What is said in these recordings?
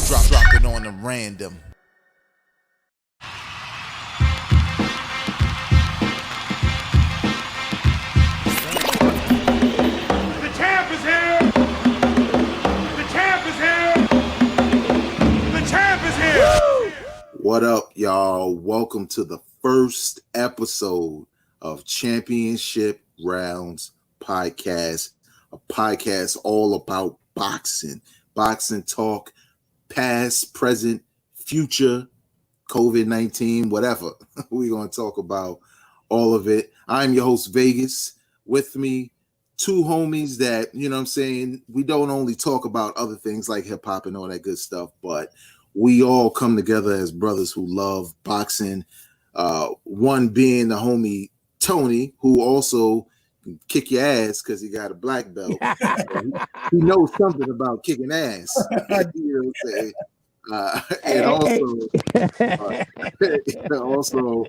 Drop it on them random. The champ is here! The champ is here! The champ is here! Woo! What up, y'all? Welcome to the first episode of Championship Rounds Podcast, a podcast all about boxing talk, past, present, future, COVID-19, whatever. We're going to talk about all of it. I'm your host, Vegas. With me, two homies that, you know what I'm saying, we don't only talk about other things like hip-hop and all that good stuff, but we all come together as brothers who love boxing. One being the homie Tony, who also can kick your ass because he got a black belt. He knows something about kicking ass. You know what I'm saying? And also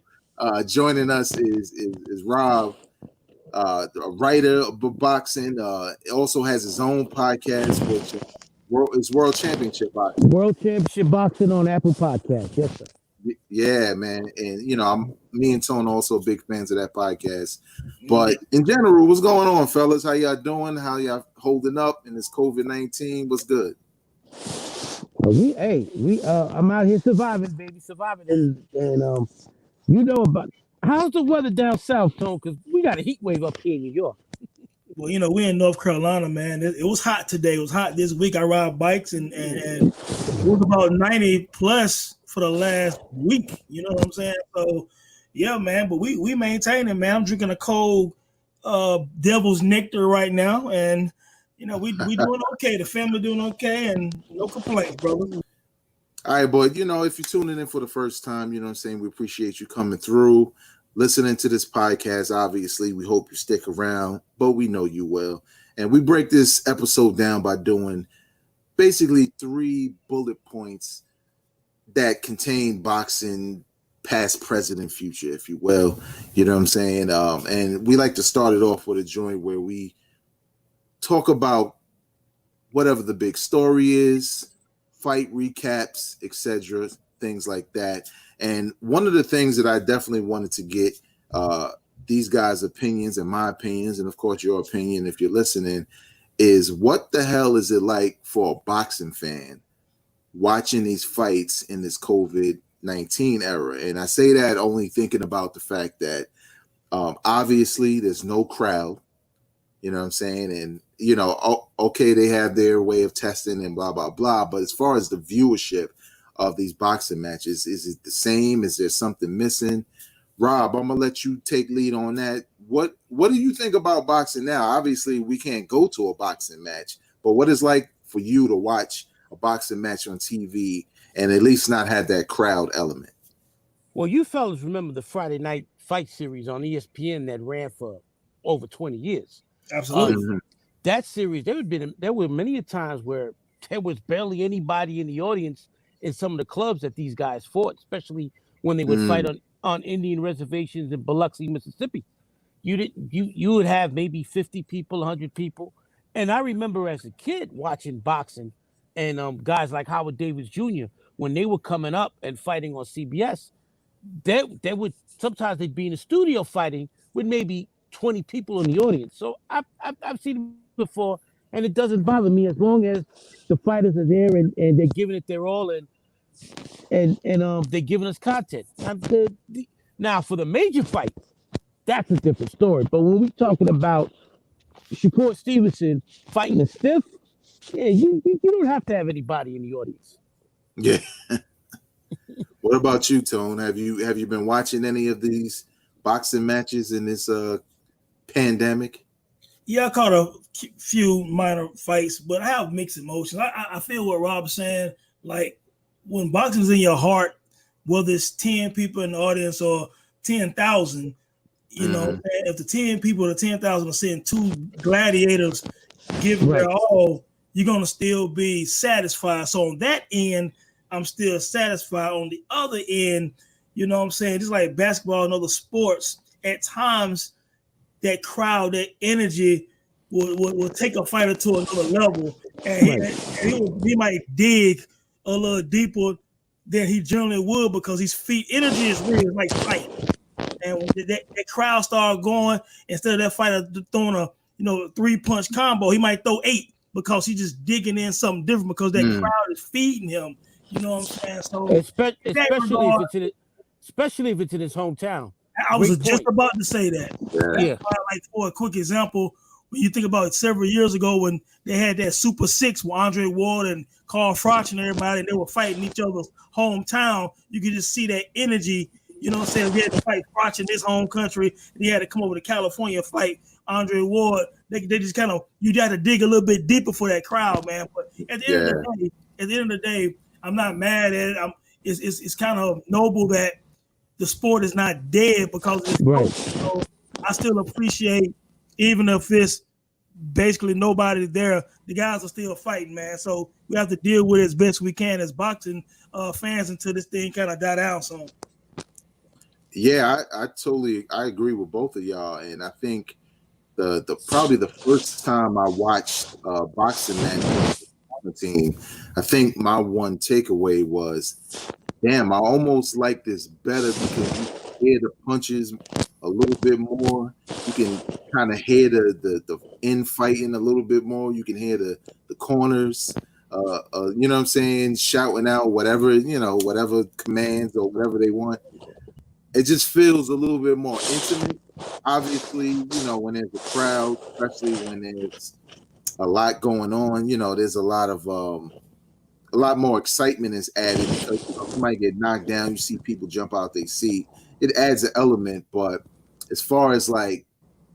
joining us is Rob, a writer of boxing. Also has his own podcast, which is World Championship Boxing. World Championship Boxing on Apple Podcast. Yes, sir. Yeah, man. And, you know, me and Tone also big fans of that podcast. But in general, what's going on, fellas? How y'all doing? How y'all holding up in this COVID-19? What's good? I'm out here surviving, baby, surviving. And you know about how's the weather down south, Tone? Because we got a heat wave up here in New York. Well, you know, we're in North Carolina, man. It was hot today. It was hot this week. I ride bikes and it was about 90 plus for the last week. You know what I'm saying? So, yeah, man. But we maintain it, man. I'm drinking a cold Devil's Nectar right now, and you know we doing okay. The family doing okay, and no complaints, brother. All right, boy. You know, if you're tuning in for the first time, you know what I'm saying, we appreciate you coming through, listening to this podcast. Obviously, we hope you stick around, but we know you will. And we break this episode down by doing basically 3 bullet points that contain boxing past, present, and future, if you will. You know what I'm saying? And we like to start it off with a joint where we talk about whatever the big story is, fight recaps, etc., things like that. And one of the things that I definitely wanted to get these guys' opinions and my opinions, and of course your opinion if you're listening, is what the hell is it like for a boxing fan watching these fights in this COVID-19 era? And I say that only thinking about the fact that obviously there's no crowd, you know what I'm saying? And, you know, okay, they have their way of testing and blah, blah, blah. But as far as the viewership of these boxing matches, is it the same? Is there something missing? Rob, I'm gonna let you take lead on that. What do you think about boxing now? Obviously, we can't go to a boxing match, but what is like for you to watch a boxing match on TV and at least not have that crowd element? Well, you fellas remember the Friday night fight series on ESPN that ran for over 20 years. Absolutely. That series, there were many times where there was barely anybody in the audience in some of the clubs that these guys fought, especially when they would fight on Indian reservations in Biloxi, Mississippi. You would have maybe 50 people, 100 people. And I remember as a kid watching boxing and guys like Howard Davis Jr., when they were coming up and fighting on CBS, they would sometimes they'd be in the studio fighting with maybe 20 people in the audience. So I've seen it before, and it doesn't bother me as long as the fighters are there and they're giving it their all and they're giving us content. Now for the major fights, that's a different story. But when we're talking about Shakur Stevenson fighting a stiff, yeah, you don't have to have anybody in the audience. Yeah. What about you, Tone? Have you been watching any of these boxing matches in this pandemic? Yeah, I caught a few minor fights, but I have mixed emotions. I feel what Rob's saying. Like when boxing's in your heart, whether it's 10 people in the audience or 10,000, you know, if the 10 people or the 10,000 are seeing 2 gladiators giving their all, you're going to still be satisfied. So on that end, I'm still satisfied. On the other end, you know what I'm saying? Just like basketball and other sports, at times that crowd, that energy will take a fighter to another level. And he might dig a little deeper than he generally would because his feet energy is real, like fight. And when that crowd started going, instead of that fighter throwing a 3-punch combo, he might throw 8 because he's just digging in something different because that crowd is feeding him. You know what I'm saying? So especially if it's in his hometown. I was just about to say that. Yeah. Like for a quick example, when you think about it, several years ago when they had that Super Six with Andre Ward and Carl Froch and everybody, and they were fighting each other's hometown, you could just see that energy. You know what I'm saying? We had to fight Froch in his home country, and he had to come over to California and fight Andre Ward. They just kind of, you got to dig a little bit deeper for that crowd, man. But at the end of the day, I'm not mad at it. It's kind of noble that the sport is not dead because it's right. So I still appreciate, even if it's basically nobody there, the guys are still fighting, man. So we have to deal with it as best we can as boxing fans until this thing kind of die down some. Yeah, I totally agree with both of y'all, and I think the probably the first time I watched boxing match with the team, I think my one takeaway was, damn, I almost like this better because you can hear the punches a little bit more. You can kind of hear the infighting a little bit more. You can hear the corners, you know what I'm saying, shouting out whatever commands or whatever they want. It just feels a little bit more intimate. Obviously, when there's a crowd, especially when there's a lot going on, there's a lot more excitement is added because somebody get knocked down, you see people jump out their seat. It adds an element, but as far as like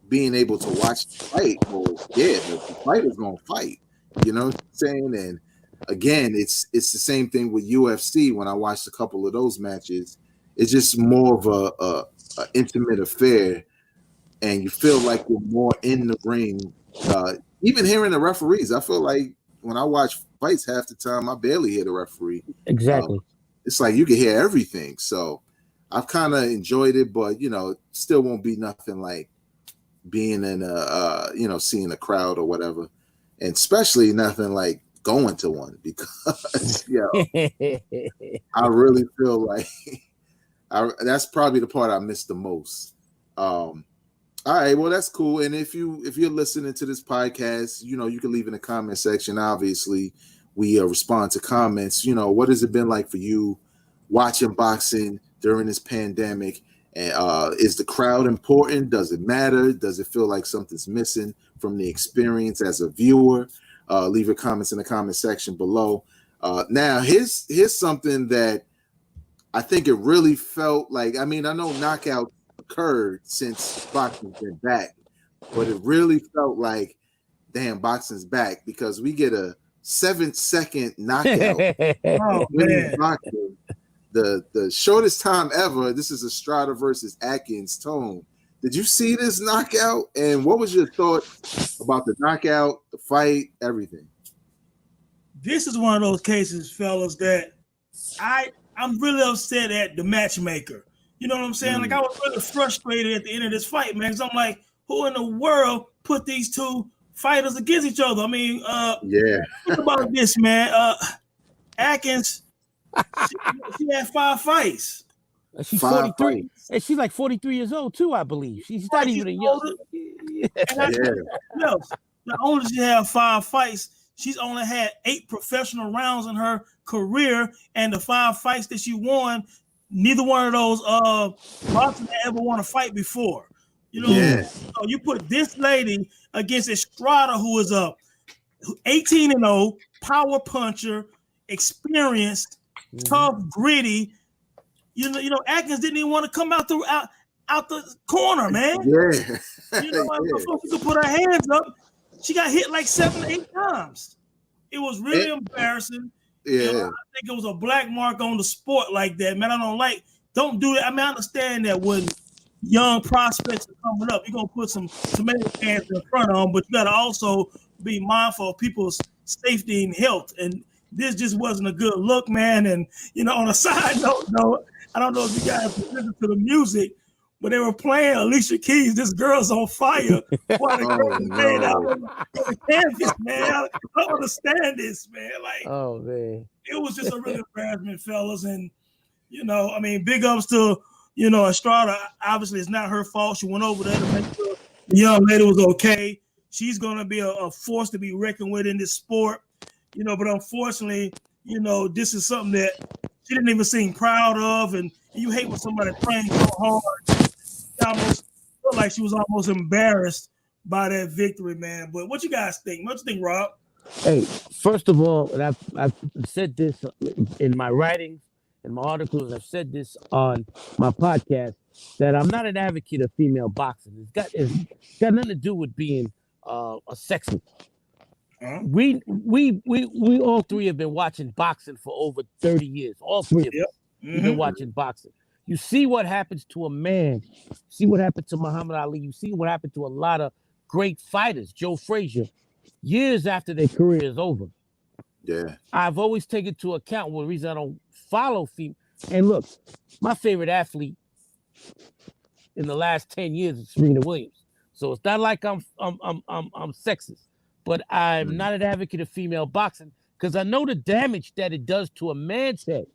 being able to watch the fight, well, yeah, the fighter's gonna fight. You know what I'm saying? And again, it's the same thing with UFC. When I watched a couple of those matches, it's just more of a intimate affair, and you feel like you're more in the ring. Even hearing the referees, I feel like when I watch fights, half the time I barely hear the referee. Exactly. It's like you can hear everything. So I've kind of enjoyed it, but still won't be nothing like being in seeing a crowd or whatever, and especially nothing like going to one because I really feel like that's probably the part I missed the most. All right, well, that's cool. And if you're listening to this podcast, you can leave in the comment section. Obviously, we respond to comments. What has it been like for you watching boxing during this pandemic? And is the crowd important? Does it matter? Does it feel like something's missing from the experience as a viewer? Leave your comments in the comment section below. Now, here's something that I think it really felt like. I mean, I know knockouts occurred since boxing's been back, but it really felt like, damn, boxing's back because we get a 7-second knockout. Oh, man. Boxing, the shortest time ever. This is Estrada versus Atkins Tone. Did you see this knockout? And what was your thought about the knockout, the fight, everything? This is one of those cases, fellas, that I'm really upset at the matchmaker. You know what I'm saying? Like, I was really frustrated at the end of this fight, man, because I'm like, who in the world put these two fighters against each other? I mean, think about this, man. Atkins, she had 5 fights. She's 43, and she's like 43 years old too, I believe. She's not even a young. Not only does she have 5 fights, she's only had 8 professional rounds in her career, and the 5 fights that she won, neither one of those boxers ever won a fight before. So you put this lady against Estrada, who is a 18-0 power puncher, experienced, tough, gritty. Atkins didn't even want to come out the corner, man. Before she could put her hands up, she got hit like 7 or 8 times. It was really embarrassing. I think it was a black mark on the sport like that, man. Don't do that. I mean, I understand that when young prospects are coming up, you're gonna put some tomato cans in front of them, but you gotta also be mindful of people's safety and health. And this just wasn't a good look, man. And on a side note, I don't know if you guys listen to the music but they were playing Alicia Keys. This girl's on fire. While the girl was laying out no. on the canvas, man. I don't understand this, man. Like, Oh man. it was just a real embarrassment, fellas. And I mean, big ups to Estrada. Obviously, it's not her fault. She went over there to make sure the young lady was okay. She's gonna be a force to be reckoned with in this sport, But unfortunately, this is something that she didn't even seem proud of, and you hate when somebody trains so hard. She almost felt like she was almost embarrassed by that victory, man. But what you guys think? What you think, Rob? Hey, first of all, and I've said this in my writings, in my articles, I've said this on my podcast, that I'm not an advocate of female boxing. It's got nothing to do with being a sexist. We all three have been watching boxing for over 30 years. All three of us have been watching boxing. You see what happens to a man. See what happened to Muhammad Ali. You see what happened to a lot of great fighters. Joe Frazier, years after their career is over. Yeah. I've always taken into account the reason I don't follow female. And look, my favorite athlete in the last 10 years is Serena Williams. So it's not like I'm sexist. But I'm not an advocate of female boxing because I know the damage that it does to a man's head.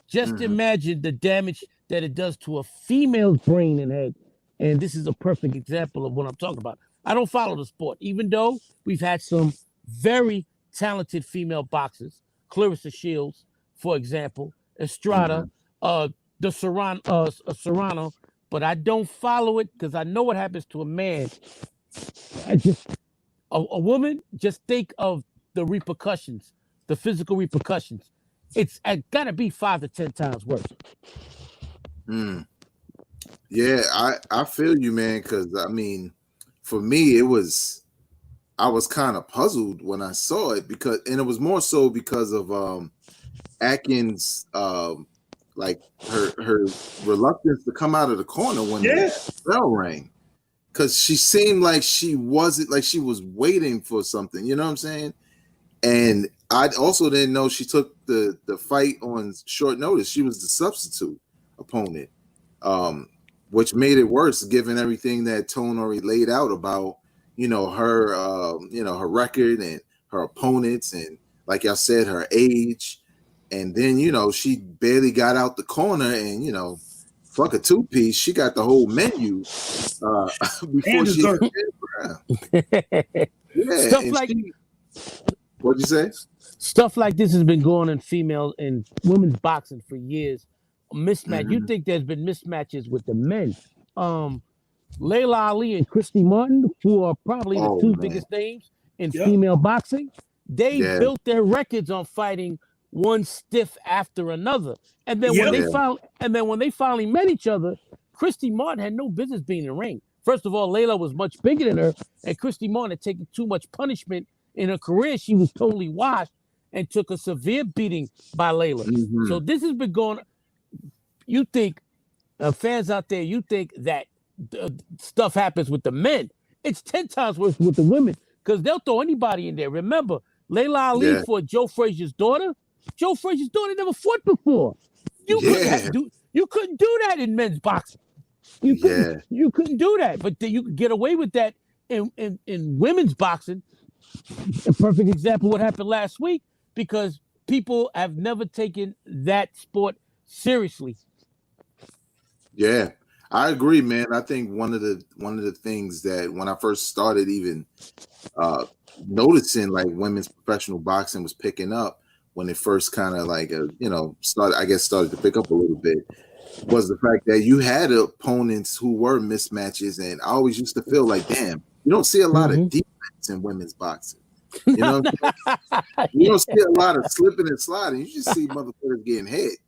Just imagine the damage that it does to a female's brain and head. And this is a perfect example of what I'm talking about. I don't follow the sport, even though we've had some very talented female boxers, Clarissa Shields, for example, Estrada, the Serrano, but I don't follow it because I know what happens to a man. A woman, just think of the repercussions, the physical repercussions. It's got to be 5 to 10 times worse. Yeah, I feel you, man, because, I mean, for me, I was kind of puzzled when I saw it and it was more so because of Atkins, like her reluctance to come out of the corner when the bell rang. Because she seemed like she wasn't, like she was waiting for something, you know what I'm saying? And I also didn't know she took the fight on short notice. She was the substitute opponent, which made it worse given everything that Tone already laid out about, her, her record and her opponents and, like y'all said, her age. And then, she barely got out the corner and, fuck a two-piece, she got the whole menu before she hit the ground. Yeah, Stuff like what'd you say? Stuff like this has been going on in women's boxing for years. Mismatch. You think there's been mismatches with the men? Layla Ali and Christy Martin, who are probably the two biggest names in female boxing, they built their records on fighting one stiff after another. And then when they finally met each other, Christy Martin had no business being in the ring. First of all, Layla was much bigger than her, and Christy Martin had taken too much punishment in her career. She was totally washed and took a severe beating by Layla. So this has been going. You think, fans out there, you think that stuff happens with the men. It's 10 times worse with the women because they'll throw anybody in there. Remember, Layla Ali fought Joe Frazier's daughter. Joe Frazier's daughter never fought before. You couldn't do that in men's boxing. You couldn't do that, but you could get away with that in women's boxing. A perfect example of what happened last week because people have never taken that sport seriously. Yeah, I agree, man. I think one of the things that when I first started even noticing like women's professional boxing was picking up when it first kind of like started to pick up a little bit was the fact that you had opponents who were mismatches, and I always used to feel like, damn, you don't see a lot of defense in women's boxing. You know, you don't see a lot of slipping and sliding. You just see motherfuckers getting hit.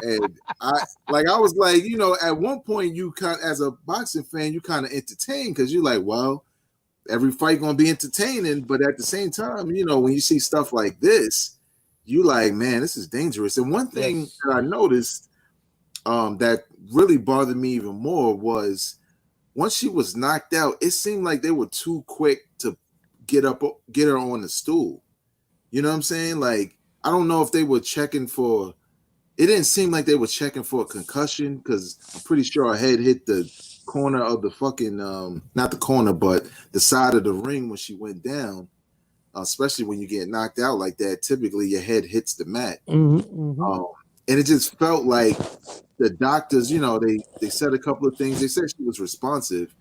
And I was like, at one point you as a boxing fan, you kind of entertain because you're like, well, every fight gonna be entertaining, but at the same time, when you see stuff like this, you like, man, this is dangerous. And one thing that I noticed that really bothered me even more was once she was knocked out, it seemed like they were too quick to get her on the stool. You know what I'm saying? Like, I don't know if they were checking for it didn't seem like they were checking for a concussion because I'm pretty sure her head hit the corner of the fucking not the corner, but the side of the ring when she went down. Especially when you get knocked out like that, typically your head hits the mat. And it just felt like the doctors, you know, they said a couple of things. They said she was responsive,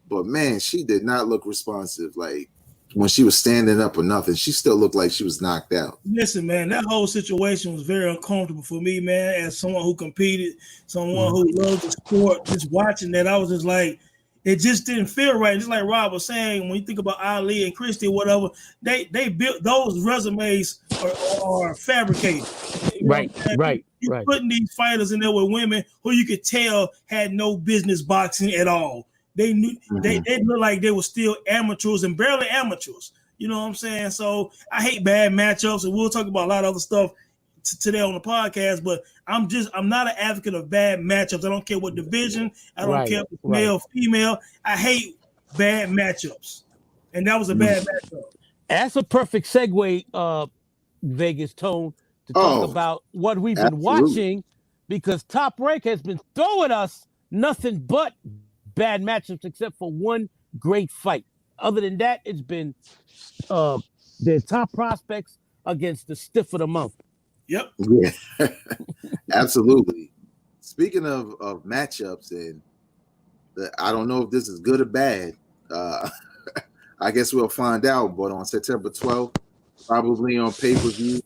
but man, she did not look responsive. Like when she was standing up or nothing, she still looked like she was knocked out. Listen, man, that whole situation was very uncomfortable for me, man. As someone who competed, someone who loved the sport, just watching that, I was just like, it just didn't feel right. Just like Rob was saying, when you think about Ali and Christie or whatever, they built those resumes are fabricated. Right. You're putting these fighters in there with women who you could tell had no business boxing at all. They knew they looked like they were still amateurs and barely amateurs. You know what I'm saying? So I hate bad matchups, and we'll talk about a lot of other stuff today on the podcast, but I'm not an advocate of bad matchups. I don't care what division. I don't care if it's male, female. I hate bad matchups, and that was a bad matchup. That's a perfect segue, Vegas Tone, to talk about what we've been watching, because Top Rank has been throwing us nothing but bad matchups except for one great fight. Other than that, it's been their top prospects against the stiff of the month. Yep. Yeah, absolutely. Speaking of matchups, and I don't know if this is good or bad. I guess we'll find out. But on September 12th, probably on pay-per-view,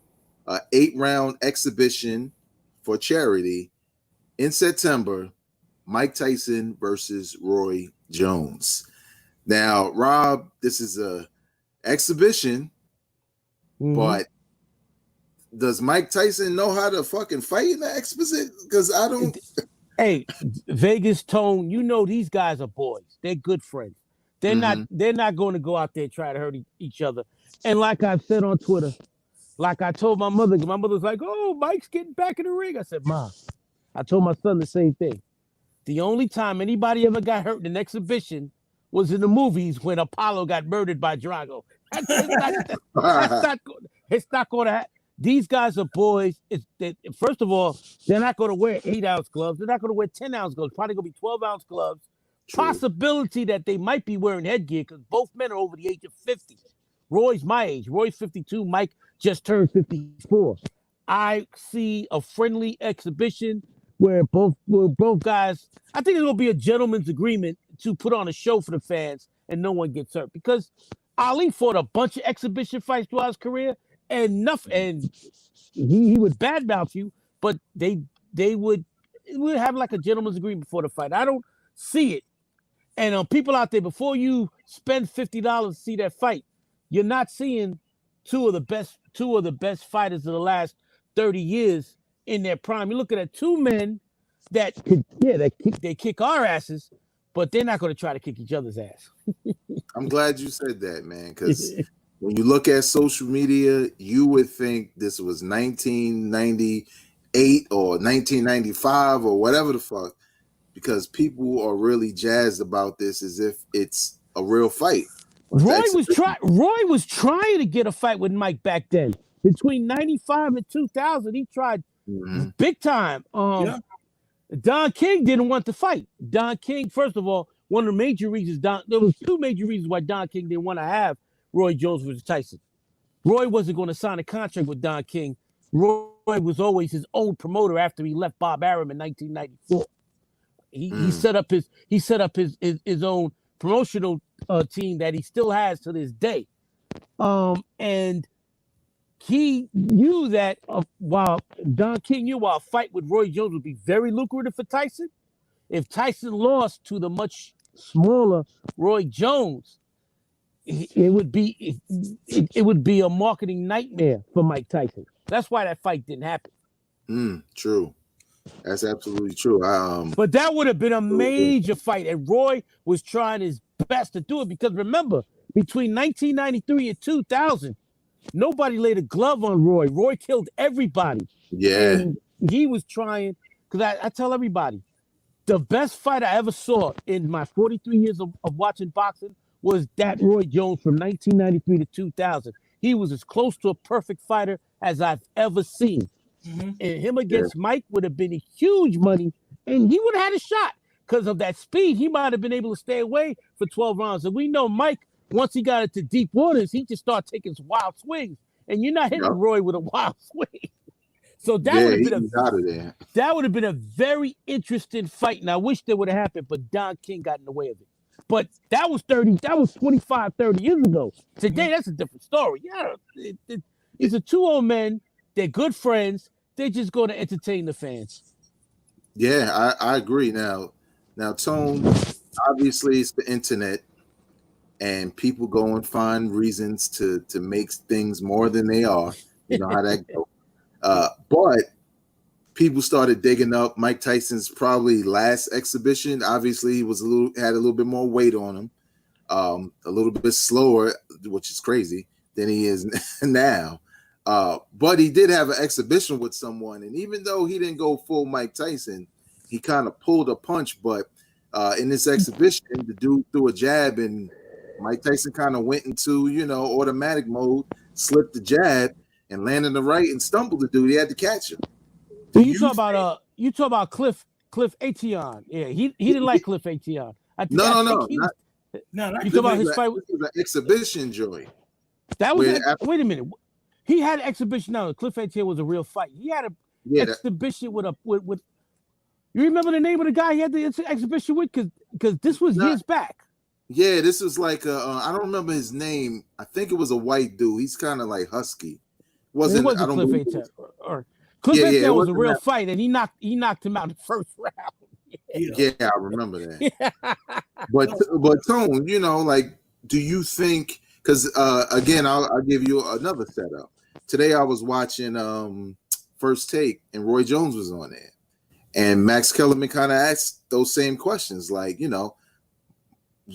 8-round exhibition for charity in September, Mike Tyson versus Roy Jones. Now, Rob, this is a exhibition, but does Mike Tyson know how to fucking fight in the exhibition? Because I don't. Hey, Vegas Tone, you know these guys are boys. They're good friends. They're not going to go out there and try to hurt each other. And like I've said on Twitter, like I told my mother's like, "Oh, Mike's getting back in the ring." I said, "Ma," I told my son the same thing. The only time anybody ever got hurt in an exhibition was in the movies when Apollo got murdered by Drago. It's not going to happen. These guys are boys. First of all, they're not going to wear 8-ounce gloves. They're not going to wear 10-ounce gloves. Probably going to be 12-ounce gloves. True. Possibility that they might be wearing headgear because both men are over the age of 50. Roy's my age. Roy's 52. Mike just turned 54. I see a friendly exhibition where both guys, I think it's going to be a gentleman's agreement to put on a show for the fans and no one gets hurt, because Ali fought a bunch of exhibition fights throughout his career and nothing, and he would badmouth you, but they would have like a gentleman's agreement before the fight. I don't see it. And people out there, before you spend $50 to see that fight, you're not seeing two of the best fighters of the last 30 years in their prime. You're looking at two men that kick our asses, but they're not going to try to kick each other's ass. I'm glad you said that, man, because when you look at social media, you would think this was 1998 or 1995 or whatever the fuck, because people are really jazzed about this as if it's a real fight. Roy was trying to get a fight with Mike back then. Between 95 and 2000, he tried big time. Don King didn't want to fight. Don King, first of all, one of the major reasons there was two major reasons why Don King didn't want to have Roy Jones versus Tyson. Roy wasn't going to sign a contract with Don King. Roy was always his own promoter after he left Bob Arum in 1994. He set up his own promotional team that he still has to this day. And he knew that while Don King knew a fight with Roy Jones would be very lucrative for Tyson, if Tyson lost to the much smaller Roy Jones, it would be a marketing nightmare for Mike Tyson. That's why that fight didn't happen. True. That's absolutely true. But that would have been a major fight, and Roy was trying his best to do it, because remember, between 1993 and 2000, nobody laid a glove on Roy. Roy killed everybody. Yeah. And he was trying, because I tell everybody, the best fight I ever saw in my 43 years of watching boxing was that Roy Jones from 1993 to 2000. He was as close to a perfect fighter as I've ever seen. and him against Mike would have been a huge money, and he would have had a shot because of that speed. He might have been able to stay away for 12 rounds. And we know Mike, once he got into deep waters, he just started taking wild swings, and you're not hitting Roy with a wild swing. So that would have been a very interesting fight, and I wish that would have happened, but Don King got in the way of it. But that was 25, 30 years ago. Today, that's a different story. Yeah, it's a two old men. They're good friends. They're just going to entertain the fans. Yeah, I agree. Now, Tone, obviously it's the internet, and people go and find reasons to make things more than they are. You know how that goes. But people started digging up Mike Tyson's probably last exhibition. Obviously, he was had a little bit more weight on him, a little bit slower, which is crazy, than he is now. But he did have an exhibition with someone, and even though he didn't go full Mike Tyson, he kind of pulled a punch. But in this exhibition, the dude threw a jab, and Mike Tyson kind of went into automatic mode, slipped the jab, and landed the right and stumbled the dude. He had to catch him. You talk about Cliff Ateon. Yeah, he didn't like Cliff Ateon. No. You talk about his fight. This was an exhibition, Joey. That was wait a minute. He had an exhibition. No, Cliff Ateon was a real fight. He had an exhibition with. You remember the name of the guy he had the exhibition with? Because this was years back. Yeah, this was like I don't remember his name. I think it was a white dude. He's kind of like husky. It wasn't Cliff Ateon. Cliff Ateon was a real fight, and he knocked him out in the first round. Yeah, I remember that. But Tone, do you think? Because again, I'll give you another setup. Today I was watching First Take, and Roy Jones was on there, and Max Kellerman kind of asked those same questions, like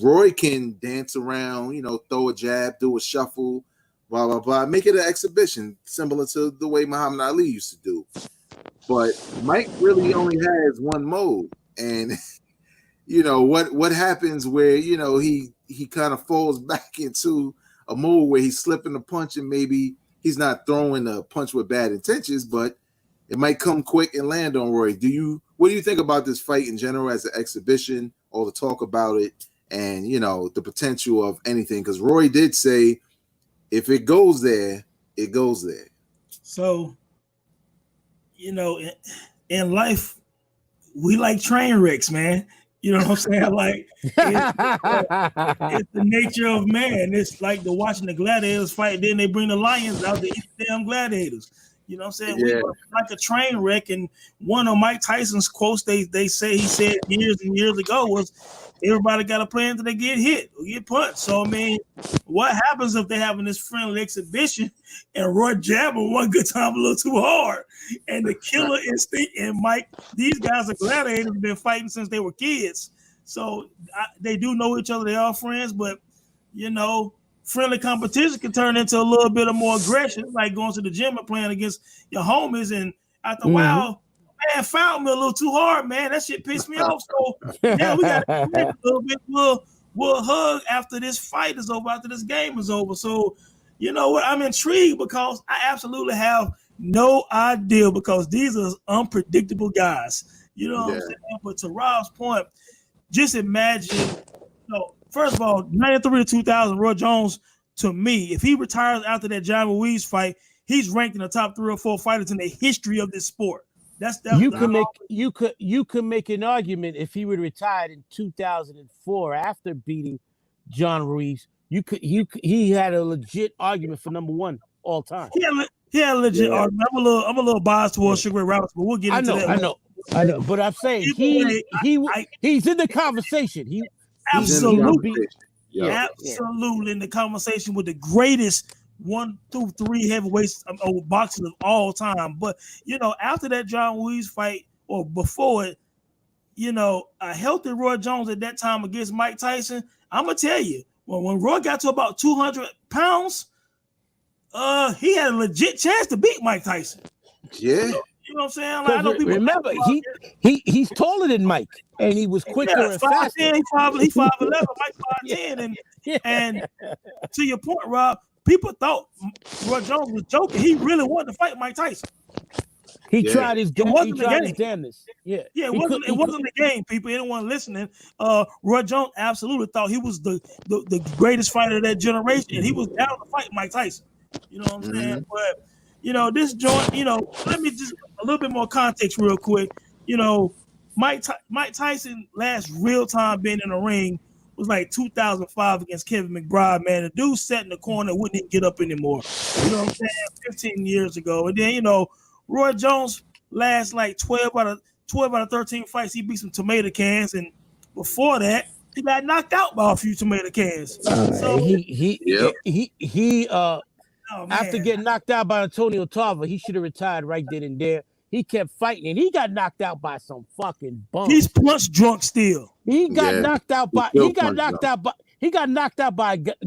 Roy can dance around, throw a jab, do a shuffle, blah, blah, blah. Make it an exhibition similar to the way Muhammad Ali used to do. But Mike really only has one mode. And, what happens where, he kind of falls back into a mode where he's slipping a punch and maybe he's not throwing a punch with bad intentions, but it might come quick and land on Roy. What do you think about this fight in general as an exhibition, all the talk about it, and, the potential of anything? Because Roy did say, if it goes there, it goes there. So, in life, we like train wrecks, man. You know what I'm saying? Like, it's the nature of man. It's like watching the gladiators fight, then they bring the lions out to eat the damn gladiators. You know what I'm saying? Yeah. We like a train wreck. And one of Mike Tyson's quotes he said years and years ago was, everybody got to play until they get hit or get punched. So, I mean, what happens if they're having this friendly exhibition and Roy jabbing one good time a little too hard? And the killer instinct and Mike, these guys are gladiators, have been fighting since they were kids. So they do know each other. They are friends, but, friendly competition can turn into a little bit of more aggression, like going to the gym and playing against your homies. And after a while, man, fouled me a little too hard, man. That shit pissed me off. So now we got to a little bit. We'll hug after this fight is over, after this game is over. So, you know what? I'm intrigued because I absolutely have no idea, because these are unpredictable guys. You know what I'm saying? But to Rob's point, just imagine, first of all, 93 to 2000, Roy Jones, to me, if he retires after that John Ruiz fight, he's ranked in the top 3 or 4 fighters in the history of this sport. You could make an argument if he would have retired in 2004 after beating John Ruiz. He had a legit argument for number 1 all time. He had a legit argument. I'm a little biased towards Sugar Ray Robinson, but we'll get into that. I know. But I'm saying he's in the conversation. Absolutely in the conversation with the greatest 1, 2, 3 heavyweights of boxing of all time. But after that John Ruiz fight or before it, a healthy Roy Jones at that time against Mike Tyson, I'm gonna tell you, when Roy got to about 200 pounds, he had a legit chance to beat Mike Tyson. Yeah. You know what I'm saying? Like, I know people remember, he's taller than Mike, and he was quicker and faster. He's 5'11", Mike 5'10", and to your point, Rob, people thought Roy Jones was joking. He really wanted to fight Mike Tyson. He Yeah. tried his It wasn't he the tried game. his damnness. Yeah. Yeah, He could- it wasn't the game, people. Anyone listening, Roy Jones absolutely thought he was the greatest fighter of that generation, and he was down to fight Mike Tyson. You know what I'm saying? But this joint, let me just a little bit more context real quick. Mike Tyson last real time being in the ring was like 2005 against Kevin McBride. Man, the dude sat in the corner, wouldn't even get up anymore. You know what I'm saying? 15 years ago, and then Roy Jones last like 12 out of 13 fights, he beat some tomato cans, and before that, he got knocked out by a few tomato cans. So after getting knocked out by Antonio Tarver, he should have retired right then and there. He kept fighting, and he got knocked out by some fucking bums. He's punch drunk still. He got knocked out by a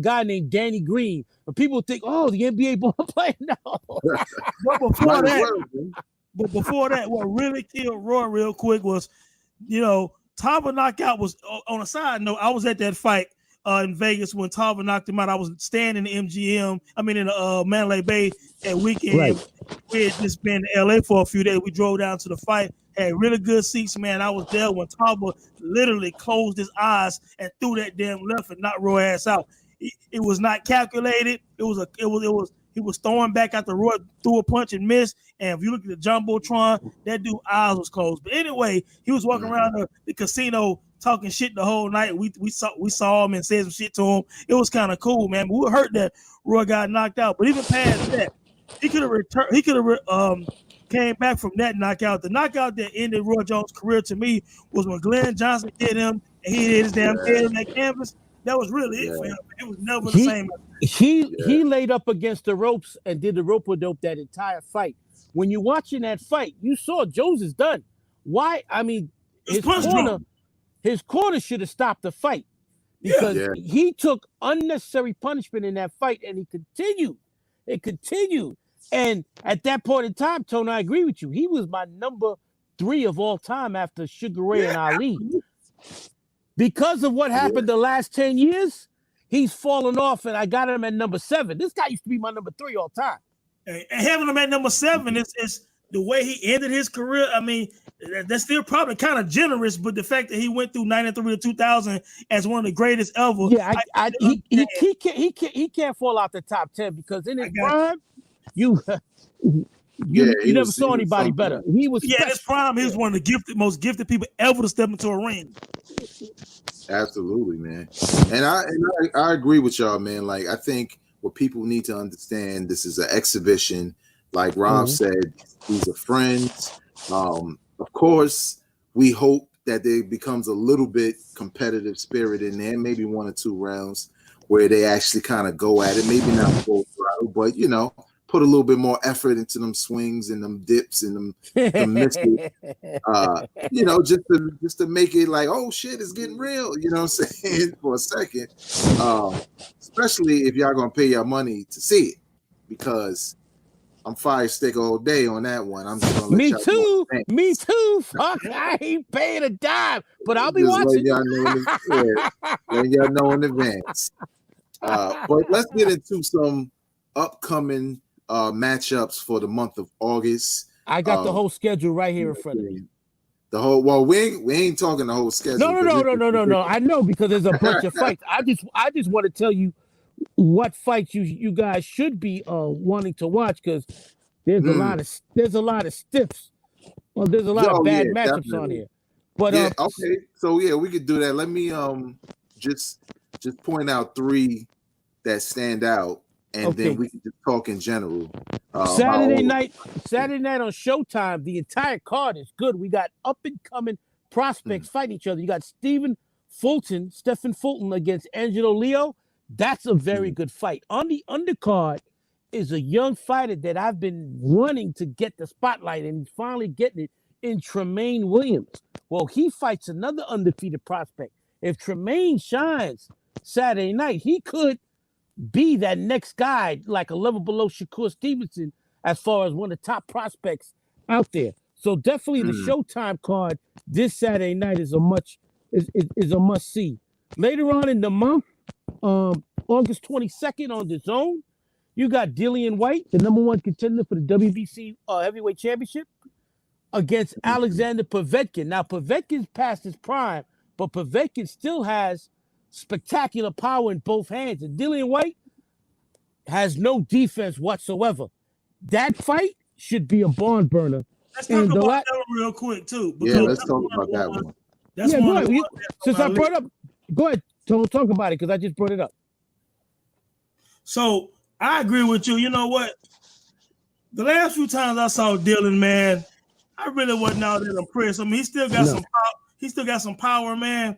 guy named Danny Green. But people think, oh, the NBA ball player. No. But before that, what really killed Roy real quick was, Tarver knockout was on a side note. I was at that fight in Vegas when Tarver knocked him out. I was staying in the MGM. I mean, in the Mandalay Bay that weekend. Right. We had just been in LA for a few days. We drove down to the fight. Had really good seats, man. I was there when Tarver literally closed his eyes and threw that damn left and knocked Roy ass out. It was not calculated. He was throwing back after Roy threw a punch and missed. And if you look at the Jumbotron, that dude's eyes was closed. But anyway, he was walking around the casino talking shit the whole night. We saw him and said some shit to him. It was kind of cool, man. But we were hurt that Roy got knocked out. But even past that, he could have returned. He could have came back from that knockout. The knockout that ended Roy Jones' career to me was when Glenn Johnson hit him and he hit his damn head on that canvas. That was really it for him. It was never the same. He laid up against the ropes and did the rope-a-dope that entire fight. When you're watching that fight, you saw Jones is done. Why? I mean, his corner should have stopped the fight because he took unnecessary punishment in that fight, and he continued. It continued. And at that point in time, Tony, I agree with you. He was my number 3 of all time after Sugar Ray and Ali. Because of what happened the last 10 years, he's fallen off, and I got him at number 7. This guy used to be my number 3 all time. And having him at number 7 is the way he ended his career. I mean, that's still probably kind of generous, but the fact that he went through 93 to 2000 as one of the greatest ever. Yeah, he can't fall out the top 10 because in his prime, you never saw anybody better. He was in his prime. He was one of the most gifted people ever to step into a ring. Absolutely, man. And I agree with y'all, man. Like, I think what people need to understand, this is an exhibition. Like Rob said, these are friends. Of course, we hope that there becomes a little bit competitive spirit in there, maybe 1 or 2 rounds where they actually kind of go at it. Maybe not full throttle, but put a little bit more effort into them swings and them dips and them misses. Just to make it like, oh shit, it's getting real. You know what I'm saying? For a second, especially if y'all gonna pay your money to see it, because I'm fire stick all day on that one. I'm just gonna let Me too. Fuck, I ain't paying a dime, but I'll be watching. Let y'all know in advance. But let's get into some upcoming matchups for the month of August. I got the whole schedule right here in front of me. The whole we ain't talking the whole schedule. No. I know because there's a bunch of fights. I just want to tell you what fights you guys should be wanting to watch because there's a lot of stiffs. Well, there's a lot of bad matchups definitely on here. But okay, so we could do that. Let me just point out 3 that stand out. And then we can just talk in general. Saturday night on Showtime, the entire card is good. We got up-and-coming prospects fighting each other. You got Stephen Fulton against Angelo Leo. That's a very good fight. On the undercard is a young fighter that I've been wanting to get the spotlight, and he's finally getting it in Tremaine Williams. Well, he fights another undefeated prospect. If Tremaine shines Saturday night, he could be that next guy, like a level below Shakur Stevenson, as far as one of the top prospects out there. So definitely the Showtime card this Saturday night is a must see. Later on in the month, August 22nd on the Zone, you got Dillian White, the number 1 contender for the WBC heavyweight championship, against Alexander Povetkin. Now, Povetkin's past his prime, but Povetkin still has spectacular power in both hands. And Dillian White has no defense whatsoever. That fight should be a barn burner. Let's talk about that one real quick, too. Yeah, let's talk about that one. That's yeah, one. Since I brought up, go ahead, don't talk about it because I just brought it up. So I agree with you. You know what? The last few times I saw Dylan, man, I really wasn't all that impressed. I mean, he still got some power. He still got some power, man.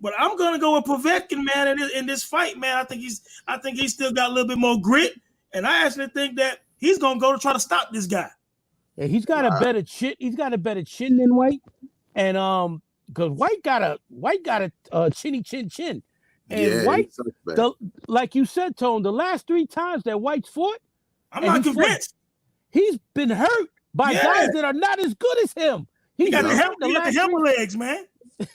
But I'm gonna go with Povetkin, man, in this fight, man. I think he's still got a little bit more grit, and I actually think that he's gonna go to try to stop this guy. Yeah, he's got a better chin. He's got a better chin than White, and because White got a chinny chin. And White, like you said, Tone, the last 3 times that White's fought, I'm not convinced. He's been hurt by guys that are not as good as him. He got the hammer legs, man. You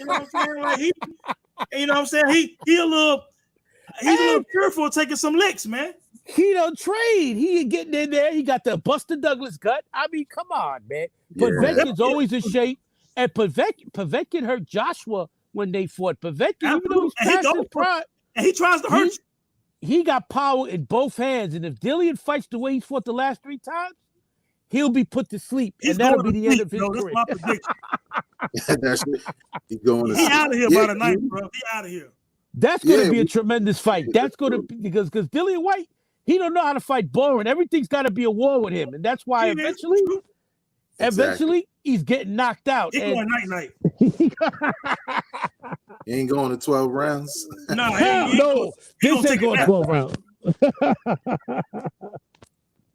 know what I'm saying? Like you know what I'm saying? He a little fearful taking some licks, man. He don't trade. He ain't getting in there. He got the Buster Douglas gut. I mean, come on, man. Povetkin's always in shape, and Povetkin hurt Joshua when they fought. Povetkin, even though he's past his prime, and he tries to hurt you. He got power in both hands, and if Dillian fights the way he's fought the last 3 times, he'll be put to sleep, and that'll be the end of his career. He's going to He out of here by the night, bro. He out of here. That's going to be a tremendous fight. That's going to be because Dillian White, he don't know how to fight boring. Everything's got to be a war with him, and that's why eventually he's getting knocked out. He's going night. He ain't going to 12 rounds. No. This ain't going 12 rounds.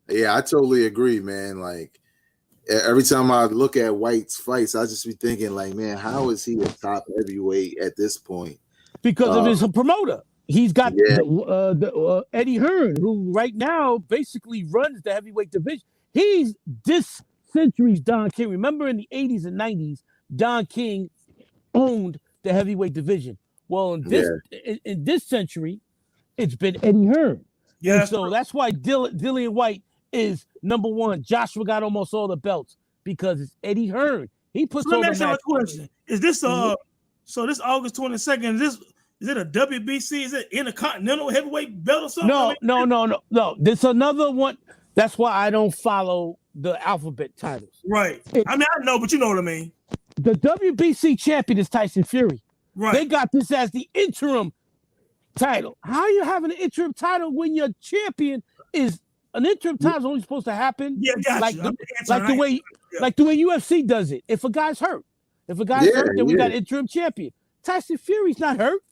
Yeah, I totally agree, man. Like every time I look at White's fights, I just be thinking, like, man, how is he a top heavyweight at this point? Because of his promoter. He's got Eddie Hearn, who right now basically runs the heavyweight division. He's this century's Don King. Remember in the 80s and 90s, Don King owned the heavyweight division. Well, in this century, it's been Eddie Hearn. Yeah. So that's why Dillian White is number 1. Joshua got almost all the belts because it's Eddie Hearn. He puts on the match. Let me ask you a question. Is this so this August 22nd, is it a WBC? Is it Intercontinental Heavyweight belt or something? No. There's another one. That's why I don't follow the alphabet titles. Right. I mean, I know, but you know what I mean. The WBC champion is Tyson Fury. Right. They got this as the interim title. How are you having an interim title when your champion is an interim title is only supposed to happen? Yeah, like the way UFC does it. If a guy's hurt, hurt, then we got interim champion. Tyson Fury's not hurt.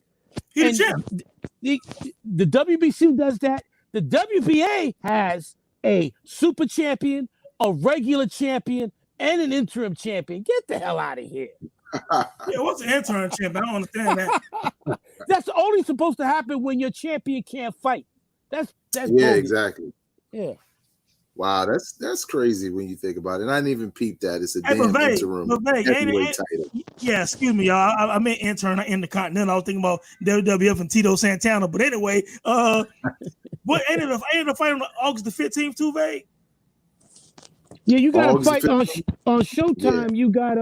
He's champ. The WBC does that. The WBA has a super champion, a regular champion, and an interim champion. Get the hell out of here. Yeah, what's an interim champion? I don't understand that. That's only supposed to happen when your champion can't fight. That's exactly. Yeah. Wow, that's crazy when you think about it. And I didn't even peep that. It's a damn interim heavyweight title. Yeah, excuse me, y'all. I meant intern in the Continental. I was thinking about WWF and Tito Santana. But anyway, what ended the fight on August the 15th, too, vague? Yeah, you got a fight on Showtime. Yeah. You got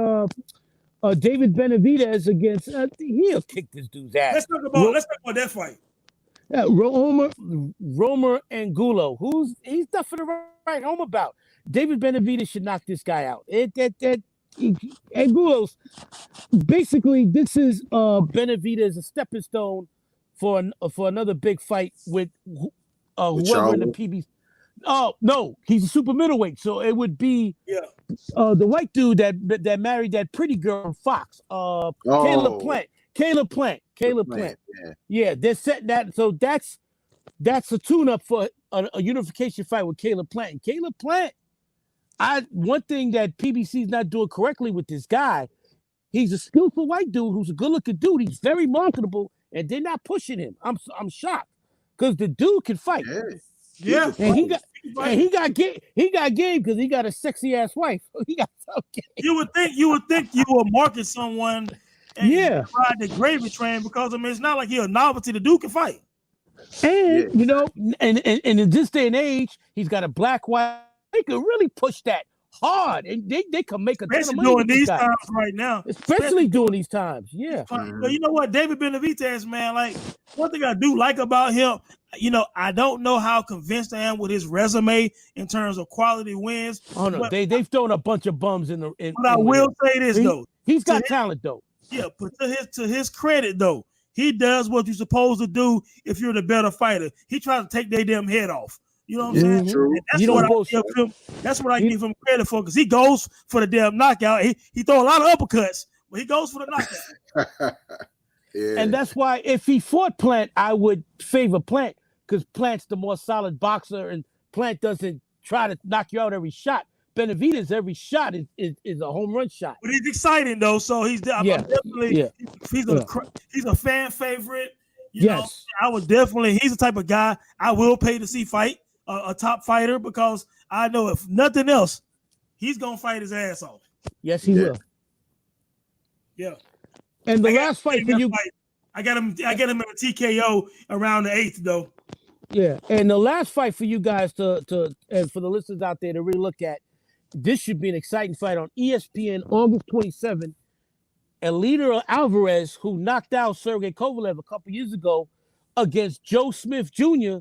David Benavidez against he'll kick this dude's ass. Let's talk about that fight. Yeah, Romer Angulo. He's nothing to write home about. David Benavidez should knock this guy out. Angulo's basically this is Benavidez a stepping stone for another big fight with whoever in the PBC. Oh no, he's a super middleweight, so it would be the white dude that married that pretty girl on Fox. Caleb Plant. Yeah, they're setting that. So that's a tune-up for a unification fight with Caleb Plant. And Caleb Plant, one thing that PBC's not doing correctly with this guy, he's a skillful white dude who's a good-looking dude. He's very marketable, and they're not pushing him. I'm shocked because the dude can fight. Yeah, and he got game because he got a sexy ass wife. He got okay. You would think you would market someone. And ride the gravy train because it's not like he's a novelty. The dude can fight. And you know, and in this day and age, he's got a black wife. He could really push that hard, and they can make a ton of Especially money during with these these guys. times right now. Especially during these times, yeah. But you know what, David Benavidez, man, like one thing I do like about him, you know, I don't know how convinced I am with his resume in terms of quality wins. Oh no, they've thrown a bunch of bums in the. But I will say this though, he's got talent though. Yeah, but to his credit though, he does what you're supposed to do if you're the better fighter. He tries to take their damn head off. You know what I'm saying? True. That's what I give him credit for, because he goes for the damn knockout. He throw a lot of uppercuts, but he goes for the knockout. Yeah. And that's why if he fought Plant, I would favor Plant, because Plant's the more solid boxer, and Plant doesn't try to knock you out every shot. Benavidez, every shot is a home run shot. But he's exciting though, so he's definitely he's a fan favorite. You know, I would definitely. He's the type of guy I will pay to see fight a top fighter, because I know if nothing else, he's gonna fight his ass off. Yes, he will. Yeah. And the last fight for you, I got him in a TKO around the 8th though. Yeah, and the last fight for you guys to and for the listeners out there to really look at, this should be an exciting fight on ESPN August 27th. Eliter Alvarez, who knocked out Sergey Kovalev a couple years ago, against Joe Smith Jr.,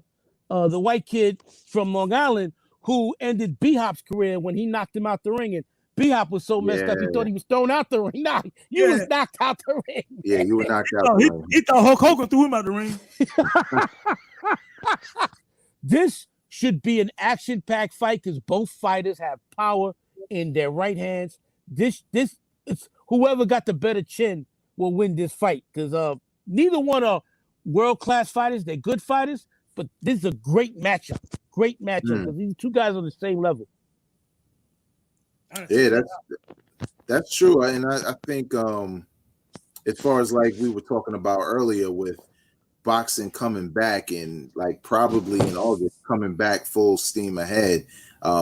the white kid from Long Island, who ended B-Hop's career when he knocked him out the ring. And B-Hop was so messed up, he thought he was thrown out the ring. Nah, you was knocked out the ring. Yeah, you were knocked out the ring. He thought Hulk Hogan threw him out the ring. This should be an action-packed fight, because both fighters have power in their right hands. This it's whoever got the better chin will win this fight, because neither one are world-class fighters. They're good fighters, but this is a great matchup. Great matchup, because these two guys are on the same level. Yeah, that's true. And I think as far as like we were talking about earlier with boxing coming back, and like probably in August coming back full steam ahead,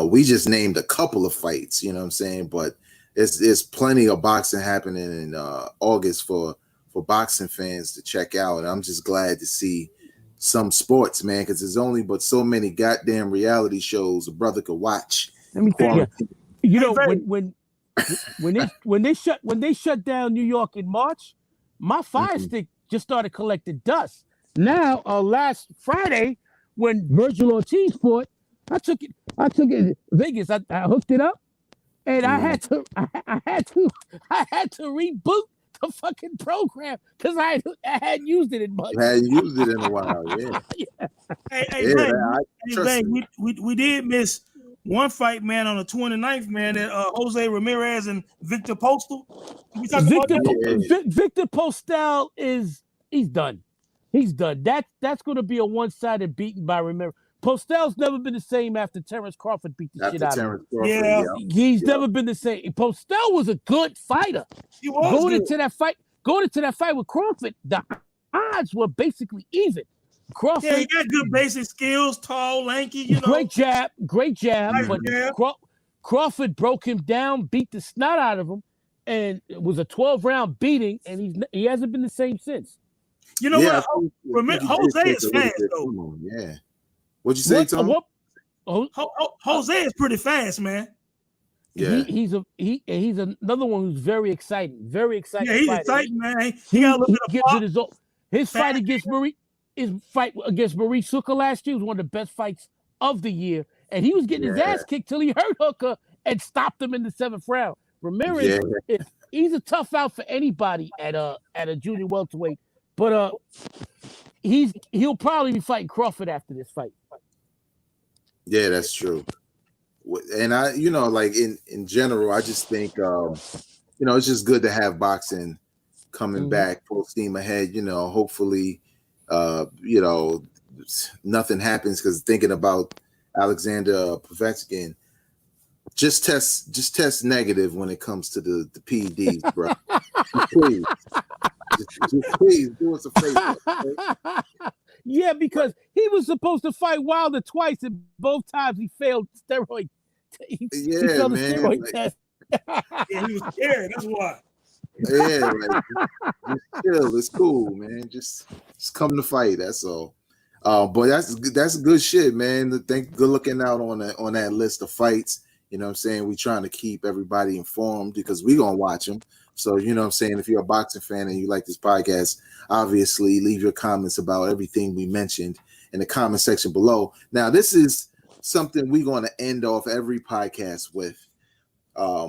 we just named a couple of fights, you know what I'm saying? But it's plenty of boxing happening in August for boxing fans to check out. And I'm just glad to see some sports, man, because there's only but so many goddamn reality shows a brother could watch. Let me tell you, you know, when they shut down New York in March, my Fire Stick just started collecting dust. Now, last Friday, when Virgil Ortiz fought, I took it to Vegas. I hooked it up, and I had to reboot the fucking program, because I hadn't used it in months. You hadn't used it in a while, yeah. Hey, we did miss one fight, man, on the 29th, man, that Jose Ramirez and Victor Postal. Victor Postal he's done. He's done. That's going to be a one-sided beating by Ramirez. Postel's never been the same after Terrence Crawford beat the shit out of him. He's never been the same. Postel was a good fighter. He was going into that fight with Crawford, the odds were basically even. Crawford, he got good basic skills, tall, lanky, you know. Great jab. But Crawford broke him down, beat the snot out of him, and it was a 12-round beating, and he hasn't been the same since. You know what? Jose is fast, though. Yeah. What'd you say, Tom? Jose is pretty fast, man. Yeah. He's another one who's very exciting. Very exciting. Yeah, he's exciting, man. He got a little bit of his fight against Marie Suka last year was one of the best fights of the year, and he was getting his ass kicked till he hurt Hooker and stopped him in the 7th round. Ramirez, he's a tough out for anybody at a junior welterweight, but he'll probably be fighting Crawford after this fight. Yeah, that's true. And I, like in general, I just think, it's just good to have boxing coming back full steam ahead. Hopefully, nothing happens, because thinking about Alexander Povetkin, just test negative when it comes to the PEDs, bro. Please. Just please do us a favor. Okay? Yeah, because he was supposed to fight Wilder twice, and both times he failed steroid. He failed the steroid test. Yeah, he was scared. That's why. Yeah, just chill. It's cool, man. Just come to fight. That's all. But that's good shit, man. Good looking out on that list of fights. You know what I'm saying? We trying to keep everybody informed because we gonna watch them. So, you know what I'm saying? If you're a boxing fan and you like this podcast, obviously leave your comments about everything we mentioned in the comment section below. Now, this is something we're going to end off every podcast with,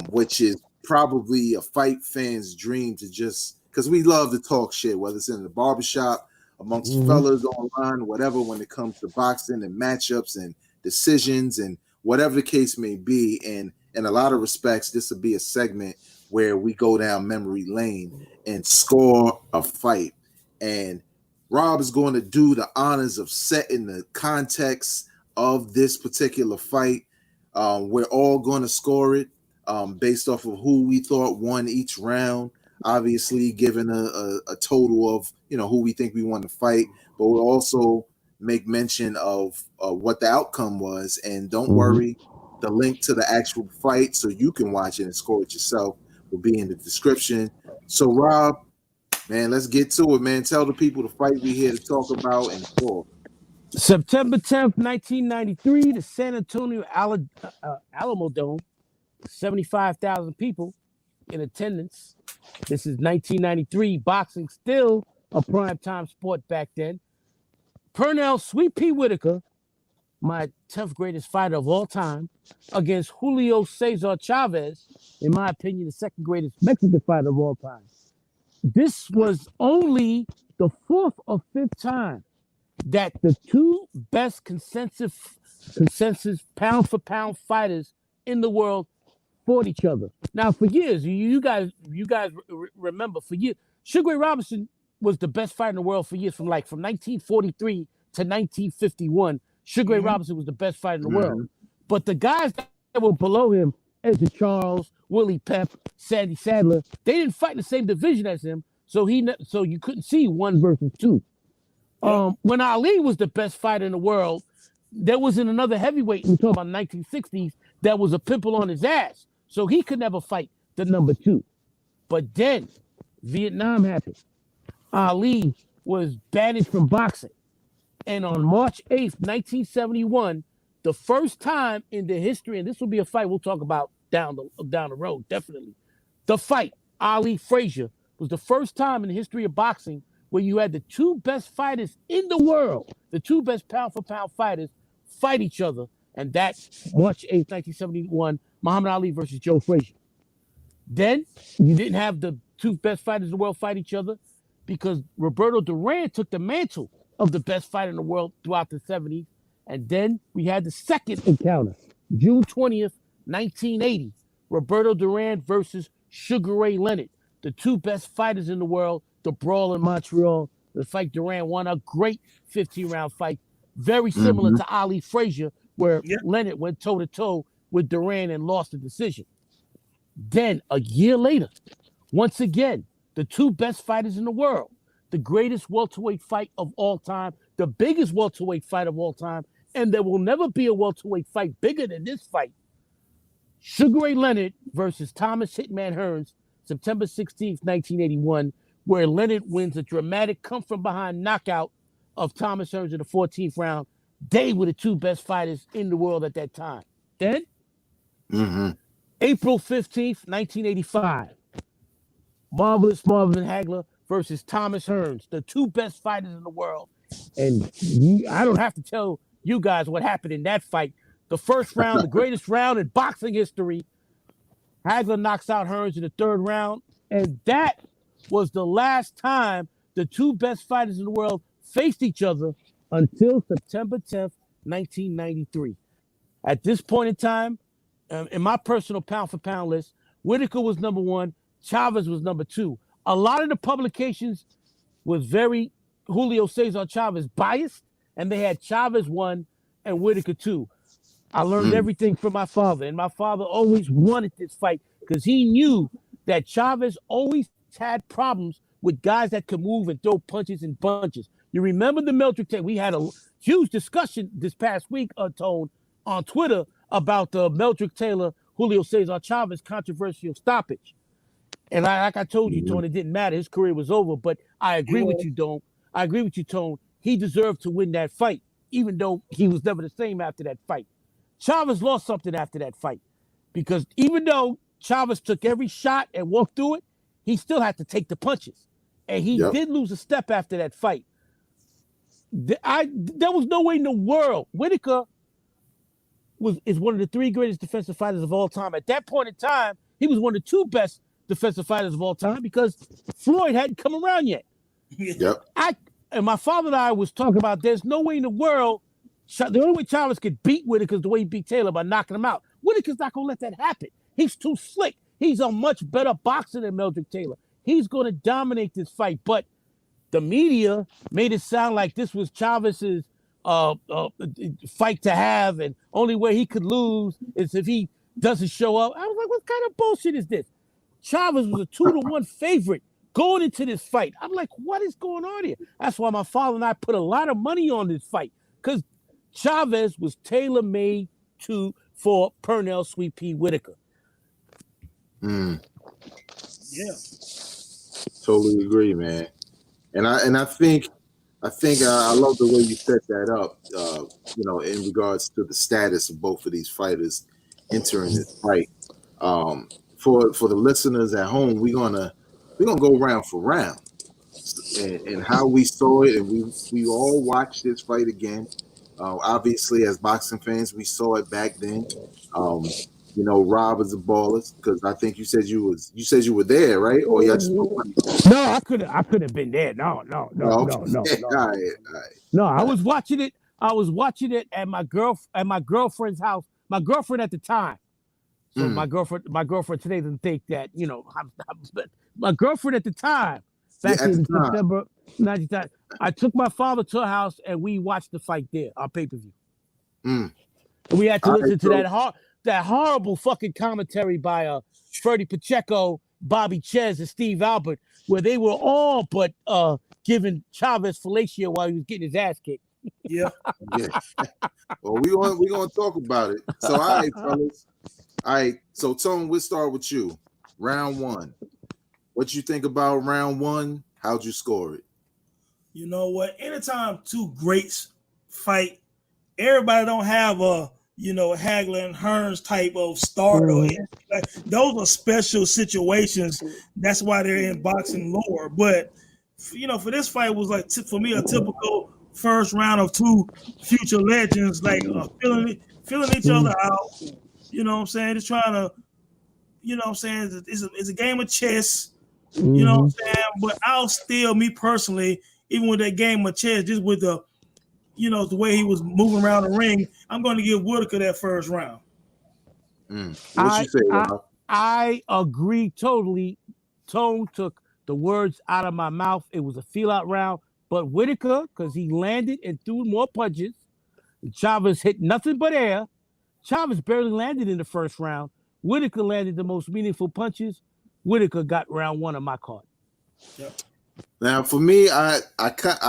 which is probably a fight fan's dream to just, because we love to talk shit, whether it's in the barbershop, amongst fellas online, whatever, when it comes to boxing and matchups and decisions and whatever the case may be. And in a lot of respects, this will be a segment where we go down memory lane and score a fight. And Rob is going to do the honors of setting the context of this particular fight. We're all going to score it based off of who we thought won each round. Obviously, given a total of, you know, who we think we won the fight, but we'll also make mention of what the outcome was. And don't worry, the link to the actual fight so you can watch it and score it yourself will be in the description. So, Rob, man, let's get to it, man. Tell the people the fight we here to talk about and score. September 10th, 1993, the San Antonio Alamo Dome, 75,000 people in attendance. This is 1993. Boxing still a primetime sport back then. Pernell Sweet Pea Whitaker, my 10th greatest fighter of all time, against Julio Cesar Chavez, in my opinion, the second greatest Mexican fighter of all time. This was only the fourth or fifth time that the two best consensus pound for pound fighters in the world fought each other. Now, for years, you guys remember, for years, Sugar Ray Robinson was the best fighter in the world for years, from 1943 to 1951. Sugar Ray Robinson was the best fighter in the world. But the guys that were below him, Edgar Charles, Willie Pep, Sandy Sadler, they didn't fight in the same division as him, so you couldn't see one versus two. When Ali was the best fighter in the world, there wasn't another heavyweight, we talk about 1960s, that was a pimple on his ass, so he could never fight the number two. But then Vietnam happened. Ali was banished from boxing. And on March 8th, 1971, the first time in the history, and this will be a fight we'll talk about down the road, definitely. The fight, Ali Frazier, was the first time in the history of boxing where you had the two best fighters in the world, the two best pound-for-pound fighters, fight each other. And that's March 8th, 1971, Muhammad Ali versus Joe Frazier. Then you didn't have the two best fighters in the world fight each other because Roberto Duran took the mantle of the best fighter in the world throughout the 70s. And then we had the second encounter, June 20th, 1980, Roberto Duran versus Sugar Ray Leonard, the two best fighters in the world, the brawl in Montreal. The fight Duran won, a great 15-round fight, very similar to Ali Frazier, where Leonard went toe-to-toe with Duran and lost the decision. Then, a year later, once again, the two best fighters in the world, the greatest welterweight fight of all time, the biggest welterweight fight of all time, and there will never be a welterweight fight bigger than this fight. Sugar Ray Leonard versus Thomas Hitman Hearns, September 16th, 1981, where Leonard wins a dramatic come-from-behind knockout of Thomas Hearns in the 14th round. They were the two best fighters in the world at that time. Then, April 15th, 1985, Marvelous Marvin Hagler versus Thomas Hearns, the two best fighters in the world. And I don't have to tell you guys what happened in that fight. The first round, the greatest round in boxing history. Hagler knocks out Hearns in the third round. And that was the last time the two best fighters in the world faced each other until September 10th, 1993. At this point in time, in my personal pound-for-pound list, Whitaker was number one, Chavez was number two. A lot of the publications was very Julio Cesar Chavez biased, and they had Chavez one and Whitaker two. I learned everything from my father, and my father always wanted this fight because he knew that Chavez always had problems with guys that could move and throw punches and bunches. You remember the Meldrick tape? We had a huge discussion this past week, Tone, on Twitter about the Meldrick Taylor, Julio Cesar Chavez controversial stoppage. And like I told you, Tone, it didn't matter. His career was over. But I agree with you, Tone. I agree with you, Tone. He deserved to win that fight, even though he was never the same after that fight. Chavez lost something after that fight. because even though Chavez took every shot and walked through it, he still had to take the punches. And he did lose a step after that fight. There was no way in the world. Whitaker is one of the 3 greatest defensive fighters of all time. At that point in time, he was one of the 2 best defensive fighters of all time because Floyd hadn't come around yet. Yep. And my father and I was talking about there's no way in the world, the only way Chavez could beat Whitaker is the way he beat Taylor, by knocking him out. Whitaker's not going to let that happen. He's too slick. He's a much better boxer than Meldrick Taylor. He's going to dominate this fight. But the media made it sound like this was Chavez's fight to have, and only way he could lose is if he doesn't show up. I was like, what kind of bullshit is this? Chavez was a 2-1 favorite going into this fight. I'm like, what is going on here? That's why my father and I put a lot of money on this fight, because Chavez was tailor-made for Pernell Sweet Pea Whitaker. Yeah. Totally agree, man. And I think I love the way you set that up. In regards to the status of both of these fighters entering this fight. For the listeners at home, we're gonna go round for round, and how we saw it, and we all watched this fight again. Obviously, as boxing fans, we saw it back then. Rob is a baller, because I think you said you were there, right? Or you just No, I could have been there. No. All right. No, I was watching it. I was watching it at my girlfriend's house. My girlfriend at the time. So my girlfriend today doesn't think that, my girlfriend at the time, back in September 1990, I took my father to her house and we watched the fight there on pay-per-view. And we had to listen to that horrible fucking commentary by Freddie Pacheco, Bobby Ches, and Steve Albert, where they were all but giving Chavez fellatio while he was getting his ass kicked. Yeah. Well, we're gonna talk about it. So, all right, fellas. All right. So, Tone, we'll start with you. Round 1. What you think about round 1? How'd you score it? You know what? Anytime 2 greats fight, everybody don't have a Hagler and Hearns type of start. Like, those are special situations. That's why they're in boxing lore. But for this fight was like for me a typical first round of 2 future legends, like feeling each other out. You know what I'm saying? Just trying to, it's a game of chess. You know what I'm saying? But I'll still, me personally, even with that game of chess, just with the way he was moving around the ring, I'm going to give Whitaker that first round. What you say, Rob? I agree totally. Tone took the words out of my mouth. It was a feel-out round, but Whitaker, because he landed and threw more punches, Chavez hit nothing but air. Chavez barely landed in the first round. Whitaker landed the most meaningful punches. Whitaker got round 1 of my card. Yep. Now, for me, I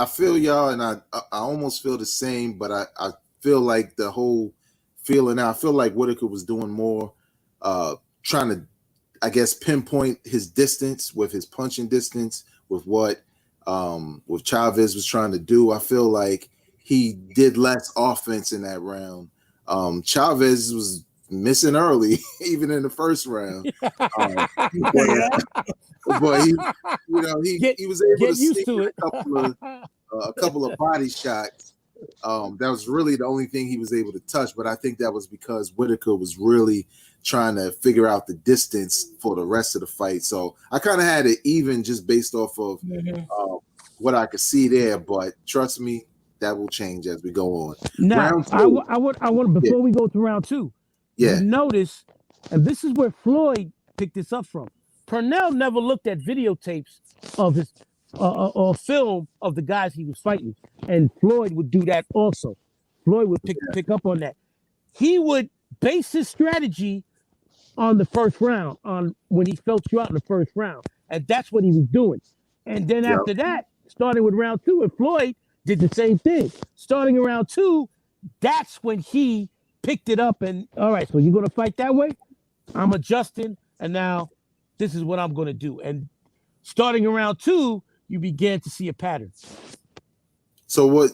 feel y'all, and I almost feel the same, but I feel like the whole feeling out. I feel like Whitaker was doing more, trying to, I guess, pinpoint his distance with his punching distance with what with Chavez was trying to do. I feel like he did less offense in that round. Chavez was missing early, even in the first round. But he was able to sneak in a couple of body shots. That was really the only thing he was able to touch. But I think that was because Whitaker was really trying to figure out the distance for the rest of the fight. So I kind of had it even just based off of what I could see there. But trust me, that will change as we go on. Now, I want before we go to round 2. Yeah. You notice, and this is where Floyd picked this up from. Pernell never looked at videotapes of his or film of the guys he was fighting, and Floyd would do that also. Floyd would pick up on that. He would base his strategy on the first round, on when he felt you out in the first round, and that's what he was doing. And then after that, starting with round 2, and Floyd did the same thing. Starting around 2, that's when he picked it up and, all right, so you're going to fight that way? I'm adjusting, and now this is what I'm going to do. And starting around 2, you began to see a pattern. So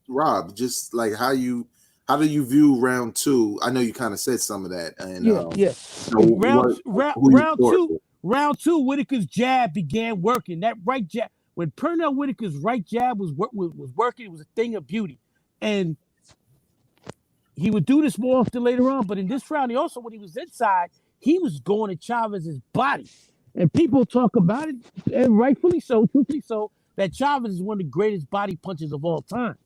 Rob, just like how you How do you view round 2? I know you kind of said some of that. And Yeah. Round two, Whitaker's jab began working. That right jab, when Pernell Whitaker's right jab was working, it was a thing of beauty. And he would do this more often later on. But in this round, when he was inside, he was going to Chavez's body. And people talk about it, and rightfully so, truthfully so, that Chavez is one of the greatest body punchers of all time.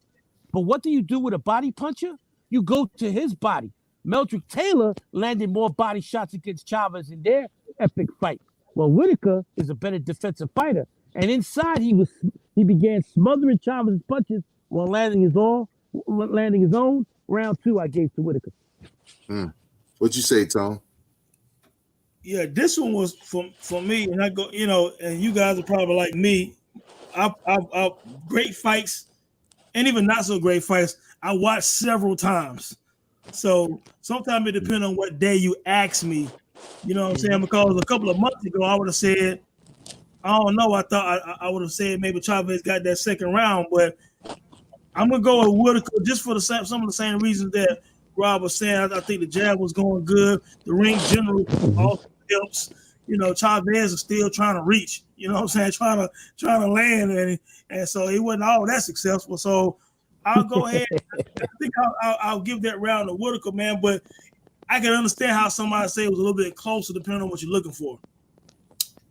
But what do you do with a body puncher? You go to his body. Meldrick Taylor landed more body shots against Chavez in their epic fight. Well, Whitaker is a better defensive fighter. And inside, he began smothering Chavez's punches while landing his own. Round 2, I gave to Whitaker. What'd you say, Tom? Yeah, this one was for me, and I go, and you guys are probably like me. I great fights, and even not so great fights, I watched several times. So sometimes it depends on what day you ask me. You know what I'm saying? Because a couple of months ago, I would have said, I don't know. I thought I would have said maybe Chavez got that second round, but I'm gonna go with Whitaker just for some of the same reasons that Rob was saying. I think the jab was going good. The ring general also helps. Chavez is still trying to reach. You know what I'm saying? Trying to land, and so he wasn't all that successful. So I'll go ahead. I think I'll give that round to Whitaker, man. But I can understand how somebody say it was a little bit closer, depending on what you're looking for.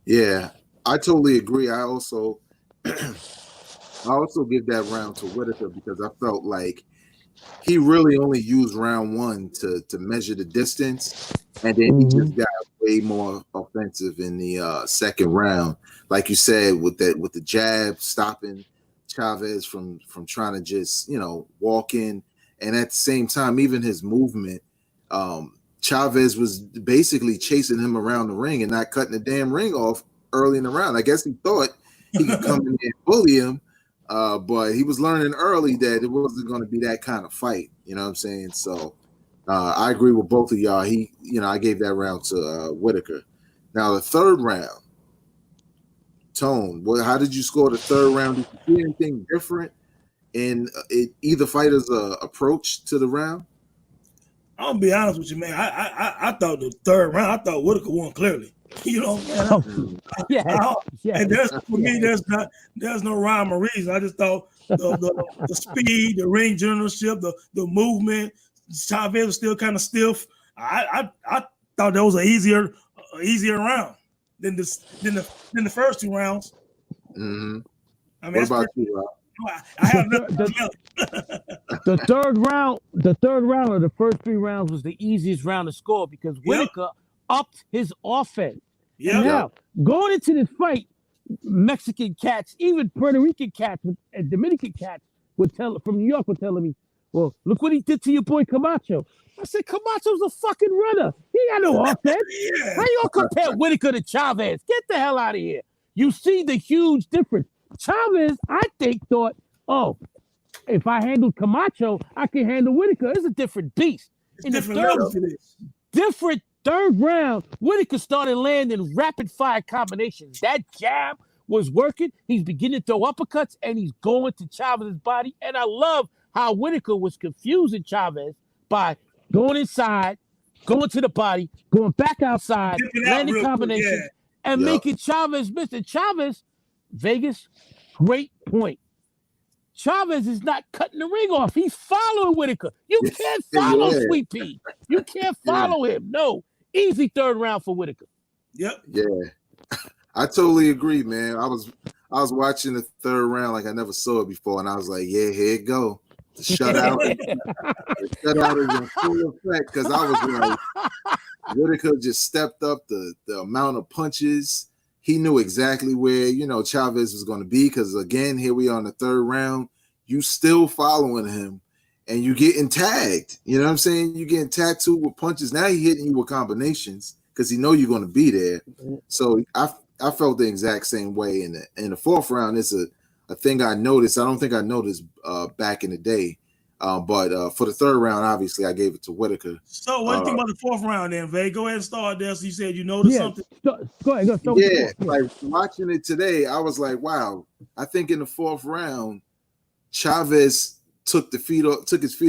Yeah, I totally agree. I also give that round to Whitaker because I felt like he really only used round 1 to measure the distance, and then he just got way more offensive in the second round, like you said, with the jab stopping Chavez from trying to just walk in, and at the same time, even his movement, Chavez was basically chasing him around the ring and not cutting the damn ring off early in the round. I guess he thought he could come in and bully him. But he was learning early that it wasn't going to be that kind of fight. You know what I'm saying? So I agree with both of y'all. I gave that round to Whitaker. Now the third round, Tone. How did you score the third round? Did you see anything different in either fighter's approach to the round? I'm gonna be honest with you, man. I thought the third round, I thought Whitaker won clearly. And there's no rhyme or reason. I just thought the speed, the ring generalship, the movement. Chavez was still kind of stiff. I thought that was an easier round than the first 2 rounds. Mm-hmm. I mean, what about you, Rob? I have nothing else. The third round of the first 3 rounds was the easiest round to score because Whitaker upped his offense. Yeah. Now, going into this fight, Mexican cats, even Puerto Rican cats and Dominican cats from New York were telling me, well, look what he did to your boy Camacho. I said, Camacho's a fucking runner. He got no offense. Yeah. How you gonna compare Whitaker to Chavez? Get the hell out of here. You see the huge difference. Chavez, I think, thought, if I handle Camacho, I can handle Whitaker. It's a different beast. It's different levels to this. Different third round, Whitaker started landing rapid-fire combinations. That jab was working. He's beginning to throw uppercuts, and he's going to Chavez's body. And I love how Whitaker was confusing Chavez by going inside, going to the body, going back outside, landing combinations, and making Chavez miss. And Chavez, Vegas, great point. Chavez is not cutting the ring off. He's following Whitaker. You can't follow Sweet Pea. You can't follow him. No. Easy third round for Whitaker. Yep. Yeah. I totally agree, man. I was watching the third round like I never saw it before, and I was like, yeah, here it go. The shutout. The shutout is in full effect because I was like, Whitaker just stepped up the amount of punches. He knew exactly where, Chavez was going to be because, again, here we are in the third round. You still following him, and you getting tagged. You know what I'm saying? You getting tattooed with punches. Now he hitting you with combinations because he know you're going to be there. So I felt the exact same way. In the fourth round, it's a thing I noticed. I don't think I noticed back in the day. But for the third round, obviously, I gave it to Whitaker. So what do you think about the fourth round then, Vay? Go ahead and start there. So you said you noticed something? Go ahead. Like watching it today, I was like, wow. I think in the fourth round, Chavez took his feet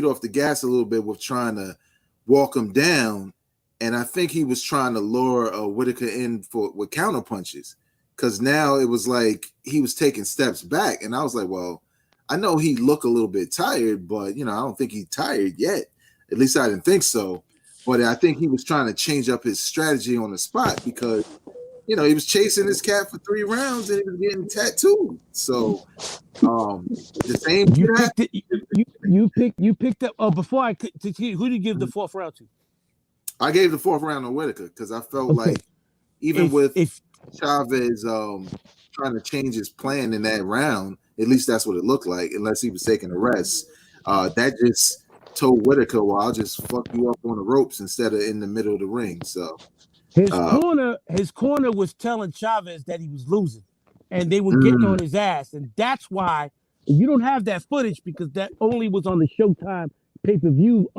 off the gas a little bit with trying to walk him down, and I think he was trying to lure Whitaker in with counter punches, because now it was like he was taking steps back, and I was like, well, I know he looked a little bit tired, but I don't think he's tired yet. At least I didn't think so. But I think he was trying to change up his strategy on the spot, because he was chasing this cat for 3 rounds and he was getting tattooed. So the same you picked up. Oh, before I could, who did you give the 4th round to? I gave the 4th round to Whitaker, because I felt like even with Chavez trying to change his plan in that round, at least that's what it looked like, unless he was taking a rest. That just told Whitaker, well, I'll just fuck you up on the ropes instead of in the middle of the ring. So his corner was telling Chavez that he was losing, and they were getting on his ass, and that's why you don't have that footage, because that only was on the Showtime pay-per-view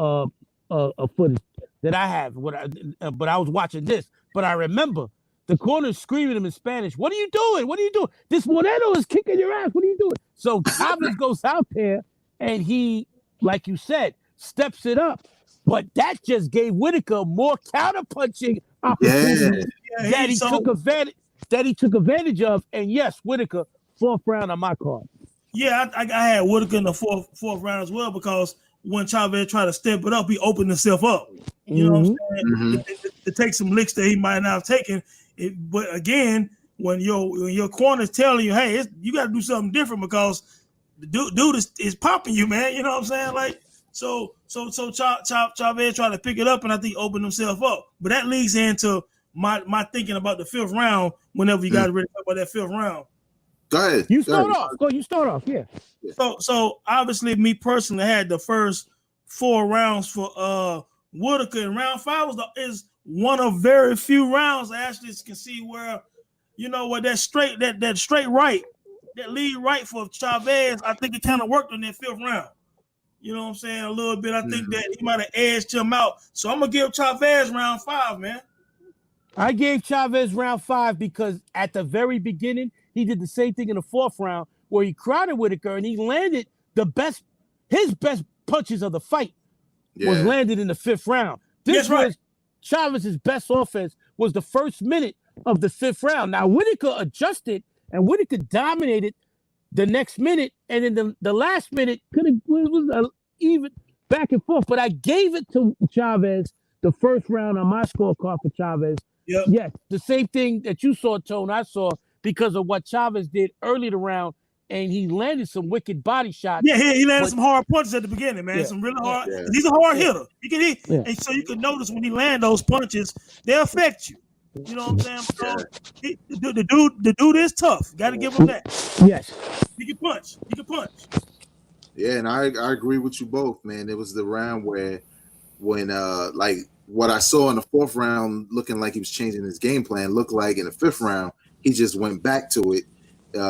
footage that I have. But I was watching this, but I remember the corner screaming at him in Spanish, "What are you doing? What are you doing? This Moreno is kicking your ass. What are you doing?" So Chavez goes out there, and he, like you said, steps it up. But that just gave Whitaker more counterpunching opportunities that he took advantage of. And yes, Whitaker, 4th round on my card. Yeah, I had Whitaker in the fourth round as well, because when Chavez tried to step it up, he opened himself up. You know what I'm saying? To take some licks that he might not have taken. But again, when your corner's telling you, hey, you got to do something different, because the dude is popping you, man. You know what I'm saying? Like, so Chavez tried to pick it up, and I think he opened himself up. But that leads into my thinking about the 5th round. Whenever you guys ready to talk about that 5th round, go ahead. You start off. You start off. Yeah. So obviously, me personally had the first 4 rounds for Whitaker, and round 5 is one of very few rounds I actually can see where, that straight right, that lead right for Chavez, I think it kind of worked on that 5th round. You know what I'm saying? A little bit. I think that he might have edged him out. So I'm going to give Chavez round 5, man. I gave Chavez round 5 because at the very beginning, he did the same thing in the 4th round where he crowded Whitaker and he landed his best punches of the fight was landed in the 5th round. This was Chavez's best offense was the first minute of the 5th round. Now, Whitaker adjusted and Whitaker dominated the next minute, and then the last minute was even back and forth. But I gave it to Chavez the 1st round on my scorecard for Chavez. Yep. Yes, the same thing that you saw, Tone, I saw because of what Chavez did early in the round, and he landed some wicked body shots. Yeah, he landed some hard punches at the beginning, man. Some really hard. Yeah. He's a hard hitter. He can hit, and so you can notice when he land those punches, they affect you. You know what I'm saying? The dude is tough. Got to give him that. Yes. He can punch. Yeah, and I agree with you both, man. It was the round when like what I saw in the 4th round, looking like he was changing his game plan, looked like in the 5th round he just went back to it.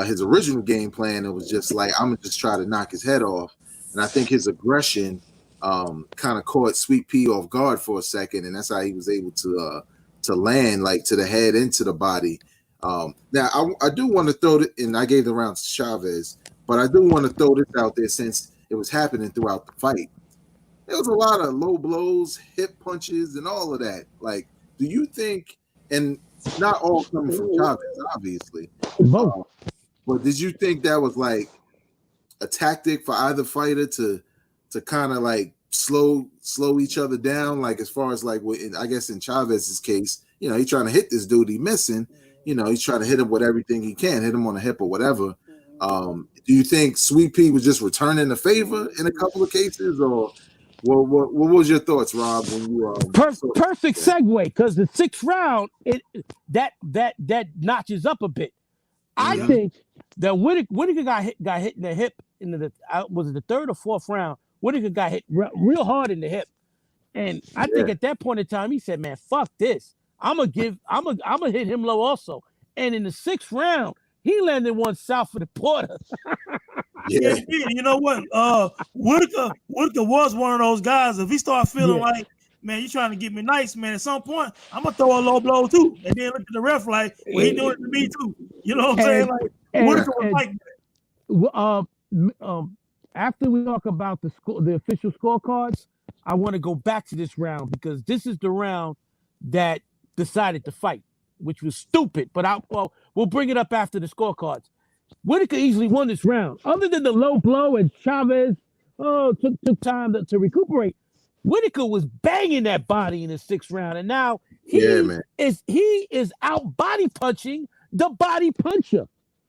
His original game plan, it was just like, I'm gonna just try to knock his head off. And I think his aggression kind of caught Sweet Pea off guard for a second, and that's how he was able to land like to the head and to the body. Now I do want to throw it, and I gave the round to Chavez, but I do want to throw this out there since it was happening throughout the fight. There was a lot of low blows, hip punches, and all of that. Like, do you think, and not all coming from Chavez, obviously, but did you think that was like a tactic for either fighter to kind of like slow each other down? Like, as far as like, I guess in Chavez's case, he's trying to hit this dude, he missing. He's trying to hit him with everything he can, hit him on the hip or whatever. Do you think Sweet Pea was just returning the favor in a couple of cases, or what was your thoughts, Rob, when you perfect segue, because the 6th round that notches up a bit. I think that Whitaker got hit in the hip was it the 3rd or 4th round? Whitaker got hit real hard in the hip, and I think at that point in time he said, "Man, fuck this! I'm gonna hit him low also." And in the 6th round, he landed one south of the border. Yeah, you know what? Whitaker was one of those guys. If he start feeling like, man, you trying to get me nice, man, at some point, I'm going to throw a low blow too. And then look at the ref like, well, he doing it to me too. You know what I'm saying? Like, Whitaker was like that. after we talk about the official scorecards, I want to go back to this round because this is the round that decided to fight, which was stupid. But we'll bring it up after the scorecards. Whitaker easily won this round. Other than the low blow and Chavez, took time to recuperate. Whitaker was banging that body in the 6th round, and now he is out body punching the body puncher.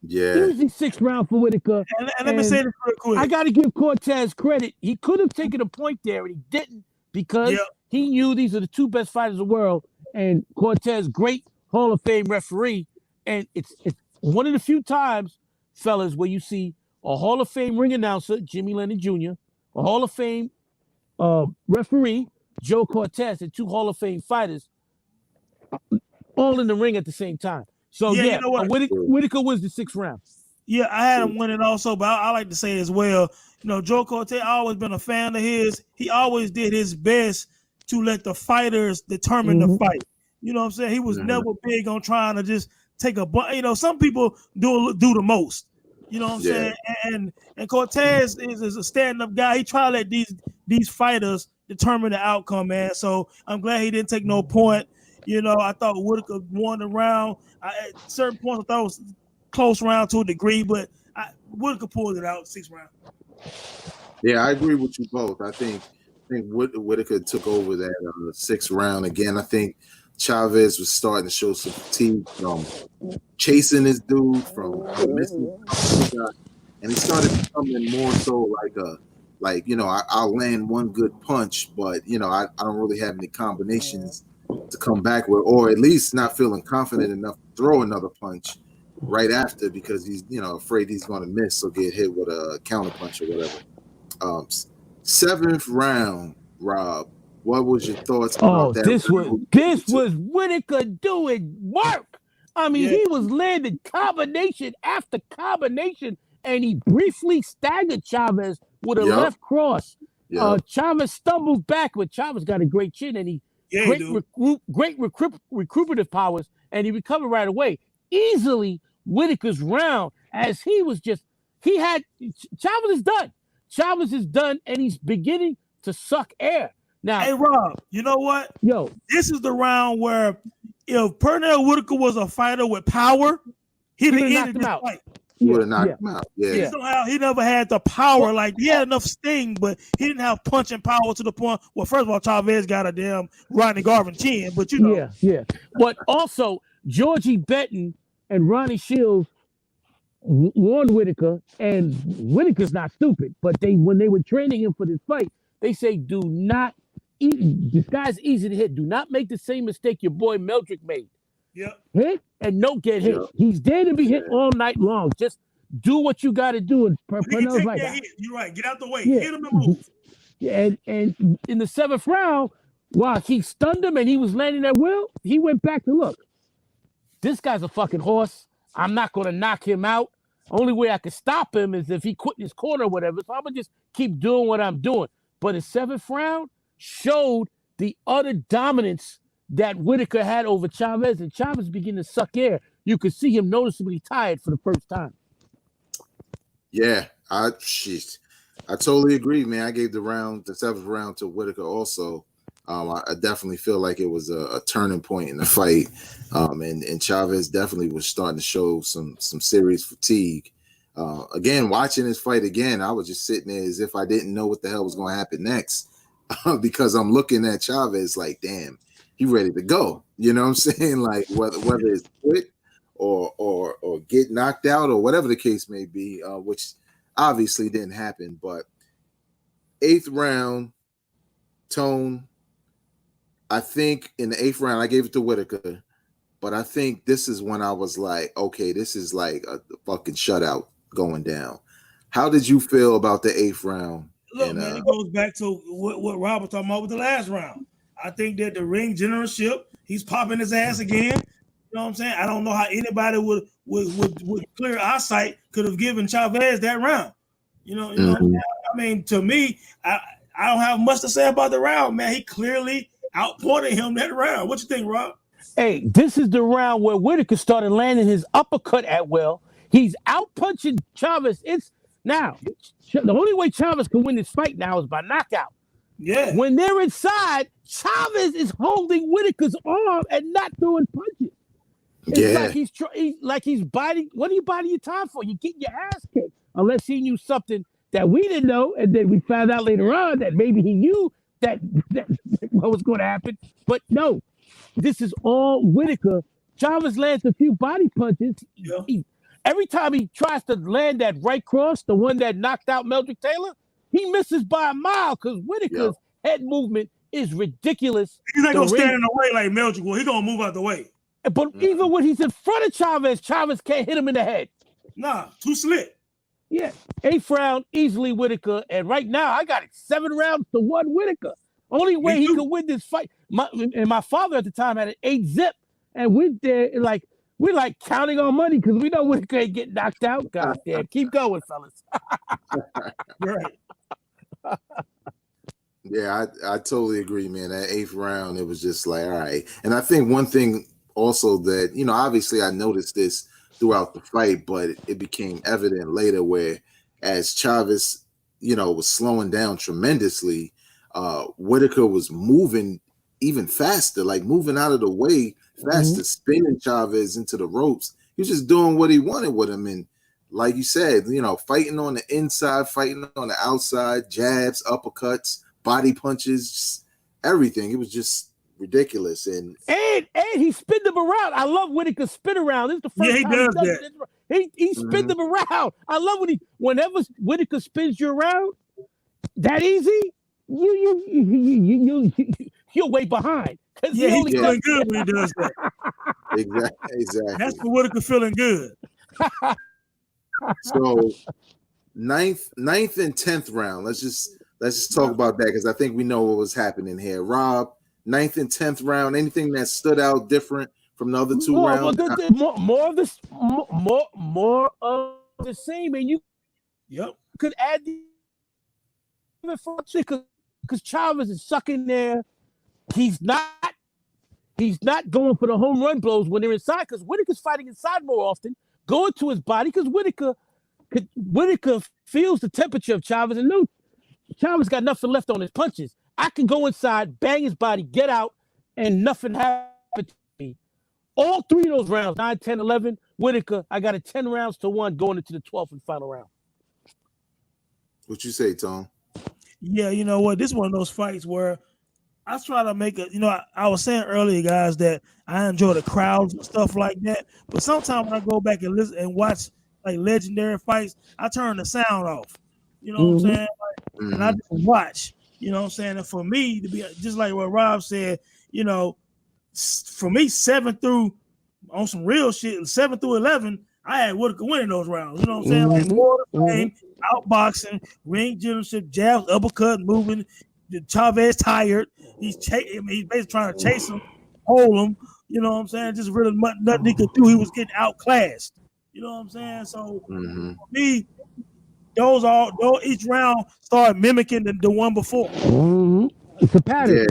Yeah. Easy 6th round for Whitaker. And let me say this real quick. I got to give Cortez credit. He could have taken a point there, and he didn't because he knew these are the 2 best fighters in the world. And Cortez, great Hall of Fame referee, and it's one of the few times, fellas, where you see a Hall of Fame ring announcer, Jimmy Lennon Jr., a Hall of Fame referee, Joe Cortez, and 2 Hall of Fame fighters all in the ring at the same time. So, you know what? Whitaker was the 6th round. Yeah, I had him winning also, but I like to say as well, Joe Cortez, I always been a fan of his. He always did his best to let the fighters determine the fight. You know what I'm saying? He was never big on trying to just take a some people do the most. You know what I'm saying? And Cortez is a stand-up guy. He try to let these fighters determine the outcome, man. So I'm glad he didn't take no point. I thought Whitaker won the round. At certain points, I thought it was close round to a degree, but Whitaker pulled it out 6th round. Yeah, I agree with you both. I think Whitaker took over that 6th round again. I think Chavez was starting to show some fatigue from chasing this dude, from missing, and he started becoming more so I'll land one good punch, but I don't really have any combinations to come back with, or at least not feeling confident enough to throw another punch right after because he's afraid he's going to miss or get hit with a counter punch or whatever. 7th round, Rob. What was your thoughts about that? This was Whitaker doing work. I mean, he was landing combination after combination, and he briefly staggered Chavez with a left cross. Chavez stumbled back, but Chavez got a great chin, and great recuperative powers, and he recovered right away. Easily Whitaker's round, as Chavez is done. Chavez is done, and he's beginning to suck air. Now, hey, Rob, you know what? Yo, this is the round where if Pernell Whitaker was a fighter with power, he'd have ended this fight. He would have knocked him out. Yeah. Somehow he never had the power. He had enough sting, but he didn't have punching power to the point. Well, first of all, Chavez got a damn Rodney Garvin chin, but Yeah. But also, Georgie Benton and Ronnie Shields warned Whitaker, and Whitaker's not stupid, but when they were training him for this fight, they say, do not this guy's easy to hit. Do not make the same mistake your boy Meldrick made. Hit and don't get hit. He's there to be hit all night long. Just do what you got to do. And Pernell's like, you're right. Get out the way. Hit him and move. And in the 7th round, while he stunned him and he was landing at will, he went back to look. This guy's a fucking horse. I'm not going to knock him out. Only way I can stop him is if he quit in his corner or whatever. So I'm going to just keep doing what I'm doing. But the 7th round showed the utter dominance that Whitaker had over Chavez, and Chavez began to suck air. You could see him noticeably tired for the first time. Yeah, I totally agree, man. I gave the 7th round to Whitaker also. I definitely feel like it was a turning point in the fight. And Chavez definitely was starting to show some serious fatigue. Again, watching this fight again, I was just sitting there as if I didn't know what the hell was going to happen next because I'm looking at Chavez like, damn, he ready to go. You know what I'm saying? Like whether it's quit or get knocked out or whatever the case may be, which obviously didn't happen. But 8th round, Tone, I think in the 8th round, I gave it to Whitaker, but I think this is when I was like, okay, this is like a fucking shutout going down. How did you feel about the 8th round? Look, man, it goes back to what Rob was talking about with the last round. I think that the ring generalship, he's popping his ass again. You know what I'm saying? I don't know how anybody with clear eyesight could have given Chavez that round. You know I mean, to me, I don't have much to say about the round, man. He clearly outpointed him that round. What you think, Rob? Hey, this is the round where Whitaker started landing his uppercut at will. He's out punching Chavez. Now, the only way Chavez can win this fight now is by knockout. Yeah. When they're inside, Chavez is holding Whitaker's arm and not throwing punches. It's like he's biting. What are you biting your time for? You're getting your ass kicked. Unless he knew something that we didn't know, and then we found out later on that maybe he knew that what was going to happen. But no, this is all Whitaker. Chavez lands a few body punches. Yeah. Every time he tries to land that right cross, the one that knocked out Meldrick Taylor, he misses by a mile because Whitaker's head movement is ridiculous. He's not going to stand in the way like Meldrick. Well, he's going to move out the way. But even when he's in front of Chavez, Chavez can't hit him in the head. Nah, too slick. Yeah, 8th round, easily Whitaker. And right now, I got it 7 rounds to 1 Whitaker. Only way he could win this fight. My father at the time had an 8-zip. And we're like counting on money because we know Whitaker ain't getting knocked out. God damn, keep going, fellas. Right. Yeah, I totally agree, man. That 8th round, it was just like, all right. And I think one thing also that, obviously I noticed this throughout the fight, but it became evident later where as Chavez, was slowing down tremendously, Whitaker was moving even faster, like moving out of the way faster, spinning Chavez into the ropes. He was just doing what he wanted with him. And like you said, fighting on the inside, fighting on the outside, jabs, uppercuts, body punches, just everything. It was just ridiculous. And he spin them around. I love Whitaker's spin around. This is the first time he does that. He spin them around. I love whenever Whitaker spins you around that easy, you're way behind. Yeah, he's feeling good when he does that. Exactly. That's for Whitaker feeling good. So 9th and 10th round. Let's just talk about that because I think we know what was happening here. Rob, 9th and 10th round. Anything that stood out different from the other 2 rounds? More of the same, and you could add the because Chavez is sucking there. He's not going for the home run blows when they're inside because Whitaker's fighting inside more often, going to his body because Whitaker feels the temperature of Chavez and knows Chavez got nothing left on his punches. I can go inside, bang his body, get out, and nothing happened to me. All 3 of those rounds, 9, 10, 11, Whitaker, I got it 10 rounds to 1 going into the 12th and final round. What you say, Tom? Yeah, you know what? This is one of those fights where I try to make I was saying earlier, guys, that I enjoy the crowds and stuff like that. But sometimes when I go back and listen and watch like legendary fights, I turn the sound off. You know what I'm saying? And I just watch. You know what I'm saying? And for me to be just like what Rob said, for me, 7 through on some real shit, 7 through 11, I had Whitaker winning those rounds. You know what I'm saying? Like more of the same, outboxing, ring generalship, jabs, uppercut, moving. Chavez tired. He's basically trying to chase him, hold him. You know what I'm saying? Just really nothing he could do. He was getting outclassed. You know what I'm saying? So for me, each round started mimicking the one before. It's a pattern.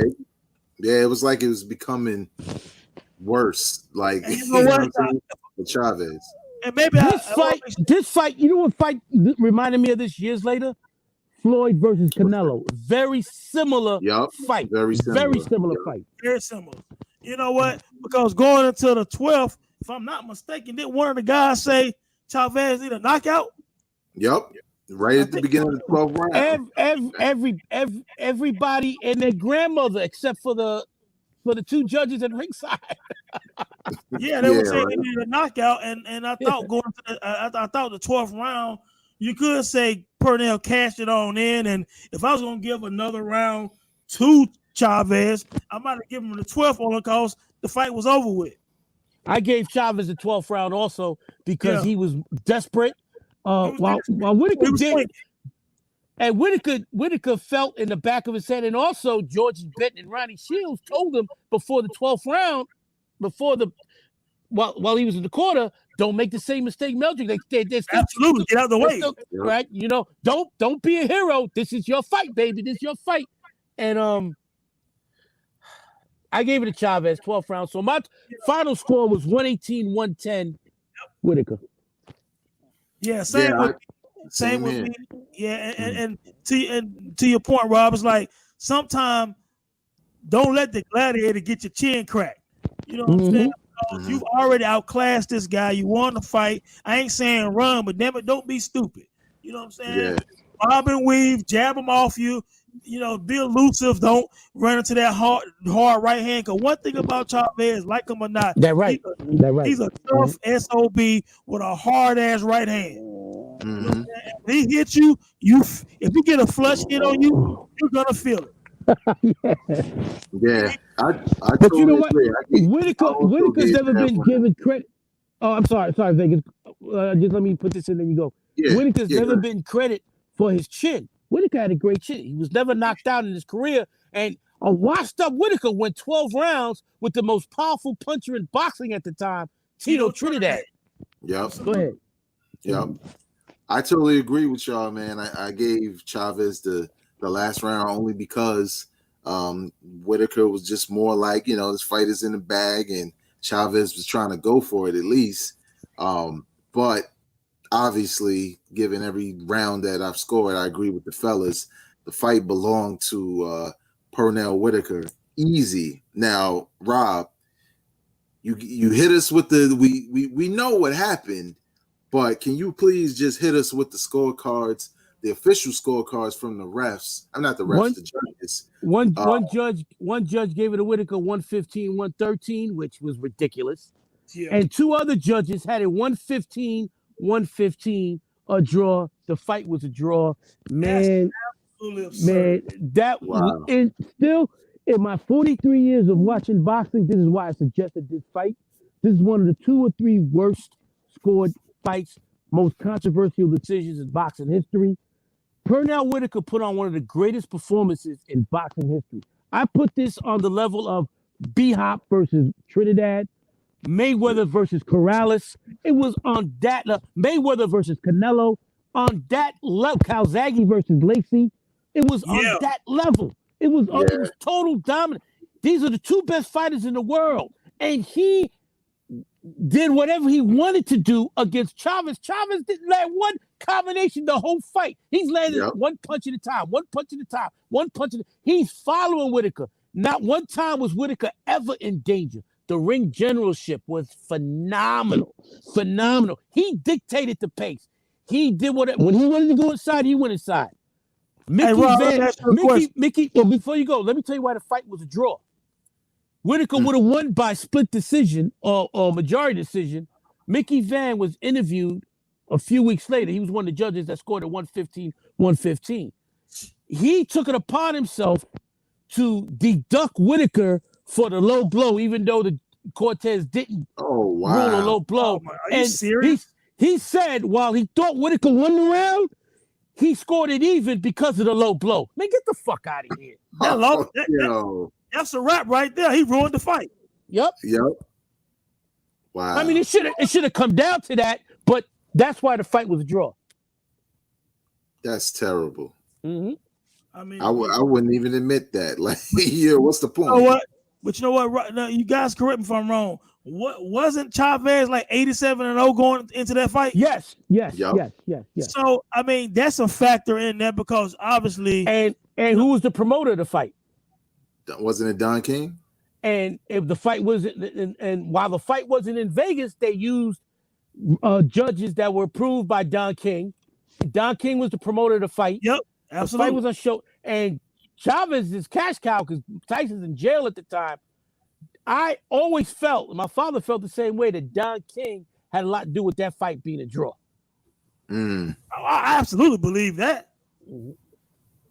Yeah, it was like it was becoming worse. Like with Chavez. And maybe this fight, you know what fight reminded me of this years later? Floyd versus Canelo. Very similar fight. Very similar fight. Very similar. You know what? Because going into the 12th, if I'm not mistaken, did one of the guys say Chavez need a knockout? Yep. Right at the beginning of the 12th round. Everybody and their grandmother, except for the 2 judges at ringside. Yeah, they were saying he needed a knockout, and I thought going to I thought the 12th round, you could say Pernell cashed it on in, and if I was gonna give another round to Chavez, I might have given him the 12th only because the fight was over with. I gave Chavez the 12th round also because he was desperate. While Whitaker did, and Whitaker felt in the back of his head, and also George Benton and Ronnie Shields told him before the 12th round, while he was in the corner, don't make the same mistake, Meldrick. They absolutely get out of the way, right? Don't be a hero. This is your fight, baby. This is your fight. And I gave it to Chavez, 12th round. So my final score was 118-110, Whitaker. Yeah, same with Same with here. me. Yeah, and to your point, Rob, it's like sometimes don't let the gladiator get your chin cracked. You know what I'm saying? Because you've already outclassed this guy. You won the fight. I ain't saying run, but damn it, don't be stupid. You know what I'm saying? Yeah. Bob and weave, jab him off you. You know, be elusive. Don't run into that hard right hand. Because one thing about Chavez, like him or not, That right. He's a tough SOB with a hard ass right hand. You know what I'm saying? If he hits you, if you get a flush hit on you, you're gonna feel it. Yeah, I But you know totally what? agree. Whitaker's never been given credit. Oh, I'm sorry, Vegas. Just let me put this in, then you go. Yeah, Whitaker's yeah, never been credit for his chin. Whitaker had a great chin. He was never knocked out in his career, and a washed-up Whitaker went 12 rounds with the most powerful puncher in boxing at the time, Tito Trinidad. Yep. Go ahead. Yep. I totally agree with y'all, man. I gave Chavez the last round only because Whitaker was just more like, this fight is in the bag, and Chavez was trying to go for it at least. But obviously, given every round that I've scored, I agree with the fellas. The fight belonged to Pernell Whitaker. Easy. Now, Rob, you hit us with we know what happened, but can you please just hit us with the scorecards, the official scorecards from the refs? I'm not the refs, the judges. One judge gave it to Whitaker 115, 113, which was ridiculous. Yeah. And two other judges had it 115, 115, a draw. The fight was a draw. Man, that and still in my 43 years of watching boxing, this is why I suggested this fight. This is one of the 2 or 3 worst scored fights, most controversial decisions in boxing history. Pernell Whitaker put on one of the greatest performances in boxing history. I put this on the level of B-Hop versus Trinidad, Mayweather versus Corrales. It was on that Mayweather versus Canelo, on that level. Calzaghe versus Lacey. It was on that level. It was total dominant. These are the 2 best fighters in the world, and he did whatever he wanted to do against Chavez. Chavez didn't land one combination the whole fight. He's landing one punch at a time, one punch at a time, one punch at a time. He's following Whitaker. Not one time was Whitaker ever in danger. The ring generalship was phenomenal. Phenomenal. He dictated the pace. He did whatever. When he wanted to go inside, he went inside. Well, before you go, let me tell you why the fight was a draw. Whitaker would have won by split decision or majority decision. Mickey Van was interviewed a few weeks later. He was one of the judges that scored at 115, 115. He took it upon himself to deduct Whitaker for the low blow, even though the Cortez didn't rule a low blow. Are you serious? He said while he thought Whitaker won the round, he scored it even because of the low blow. Man, get the fuck out of here. That's a wrap right there. He ruined the fight. Yep. Wow. I mean, it should have come down to that, but that's why the fight was a draw. That's terrible. Mm-hmm. I mean, I wouldn't even admit that. Like, what's the point? You know what? But you know what? No, you guys correct me if I'm wrong. What wasn't Chavez like 87-0 going into that fight? Yes. So I mean, that's a factor in there because obviously, and who was the promoter of the fight? Wasn't it Don King? And if the fight wasn't, and while the fight wasn't in Vegas, they used judges that were approved by Don King. Don King was the promoter of the fight. Yep, absolutely. The fight was on show, and Chavez is cash cow because Tyson's in jail at the time. I always felt, my father felt the same way, that Don King had a lot to do with that fight being a draw. I absolutely believe that.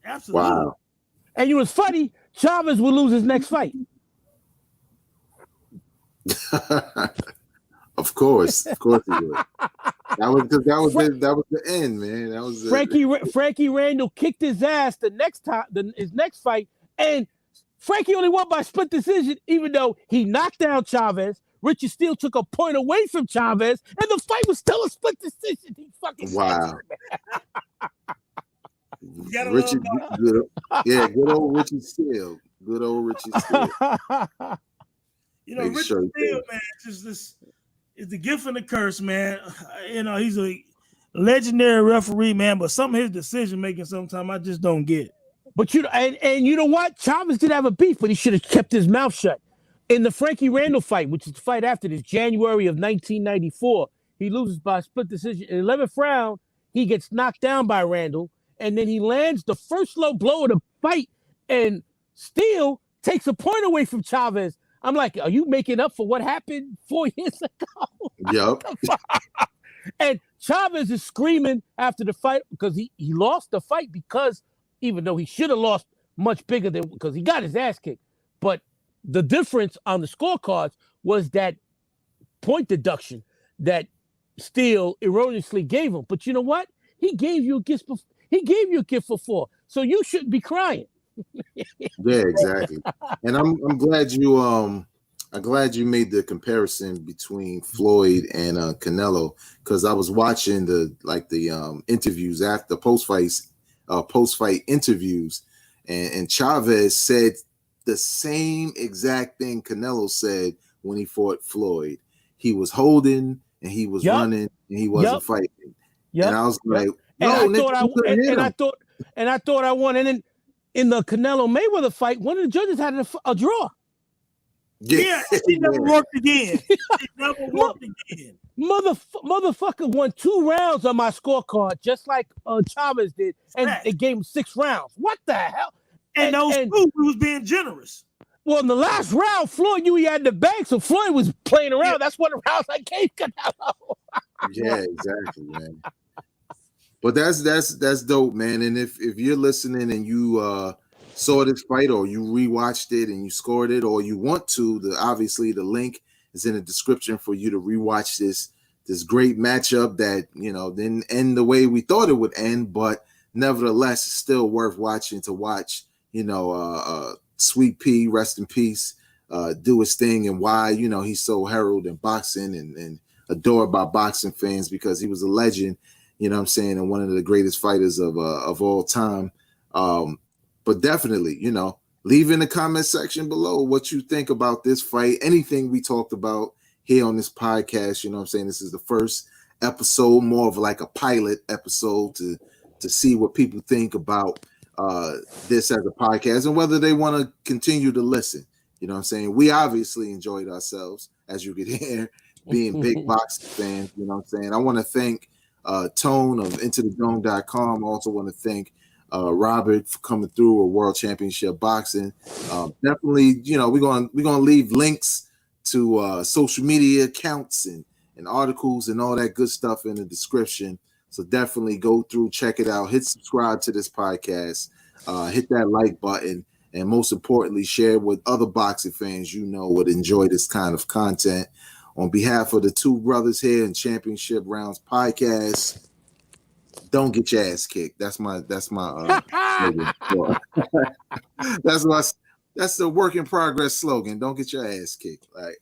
Absolutely. Wow. And it was funny, Chavez would lose his next fight. Of course he would. That was the end, man. That was Frankie Randall kicked his ass his next fight, and Frankie only won by split decision, even though he knocked down Chavez. Richard Steele took a point away from Chavez, and the fight was still a split decision. He fucking Richard, good old Richard Steele. Good old Richard Steele. Richard Steele, man, it's the gift and the curse, man. He's legendary referee, man, but some of his decision making sometimes I just don't get. But and you know what? Chavez did have a beef, but he should have kept his mouth shut. In the Frankie Randall fight, which is the fight after this, January of 1994, he loses by a split decision. In the 11th round, he gets knocked down by Randall, and then he lands the first low blow of the fight, and Steele takes a point away from Chavez. I'm like, are you making up for what happened 4 years ago? Yep. And Chavez is screaming after the fight because he lost the fight because even though he should have lost much bigger than because he got his ass kicked. But the difference on the scorecards was that point deduction that Steele erroneously gave him. But you know what? He gave you a gift. He gave you a gift for 4, so you shouldn't be crying. Yeah, exactly. And I'm glad you made the comparison between Floyd and Canelo, because I was watching the interviews after post fight interviews, and Chavez said the same exact thing Canelo said when he fought Floyd. He was holding and he was running and he wasn't fighting. Yep. And I was like, no, I thought I won. And then in the Canelo Mayweather fight, one of the judges had a draw. Yeah, she never worked again. She never worked again. Motherfucker won 2 rounds on my scorecard, just like Chavez did, and they gave him 6 rounds. What the hell? And those 2, he was being generous. Well, in the last round, Floyd knew he had the bag, so Floyd was playing around. Yeah. That's one of the rounds I gave Canelo. Yeah, exactly, man. But that's dope, man. And if you're listening and you saw this fight or you rewatched it and you scored it or you want to, obviously the link is in the description for you to rewatch this great matchup that, didn't end the way we thought it would end, but nevertheless, it's still worth watching to watch, Sweet Pea, rest in peace, do his thing, and why, he's so heralded in boxing and adored by boxing fans because he was a legend, and one of the greatest fighters of all time. But definitely, leave in the comment section below what you think about this fight, anything we talked about here on this podcast. This is the first episode, more of like a pilot episode to see what people think about this as a podcast and whether they want to continue to listen. We obviously enjoyed ourselves, as you could hear, being big boxing fans. I want to thank Tone of IntoTheDome.com. I also want to thank Robert for coming through a World Championship Boxing. Definitely, we're gonna leave links to social media accounts and articles and all that good stuff in the description. So definitely go through, check it out, hit subscribe to this podcast, hit that like button, and most importantly, share with other boxing fans would enjoy this kind of content. On behalf of the 2 brothers here in Championship Rounds podcast, don't get your ass kicked. That's my that's the work in progress slogan. Don't get your ass kicked. Like,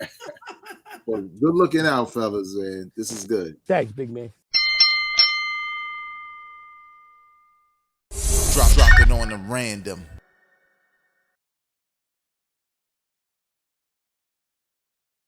well, good looking out, fellas, man. This is good. Thanks, big man. Drop it on the random.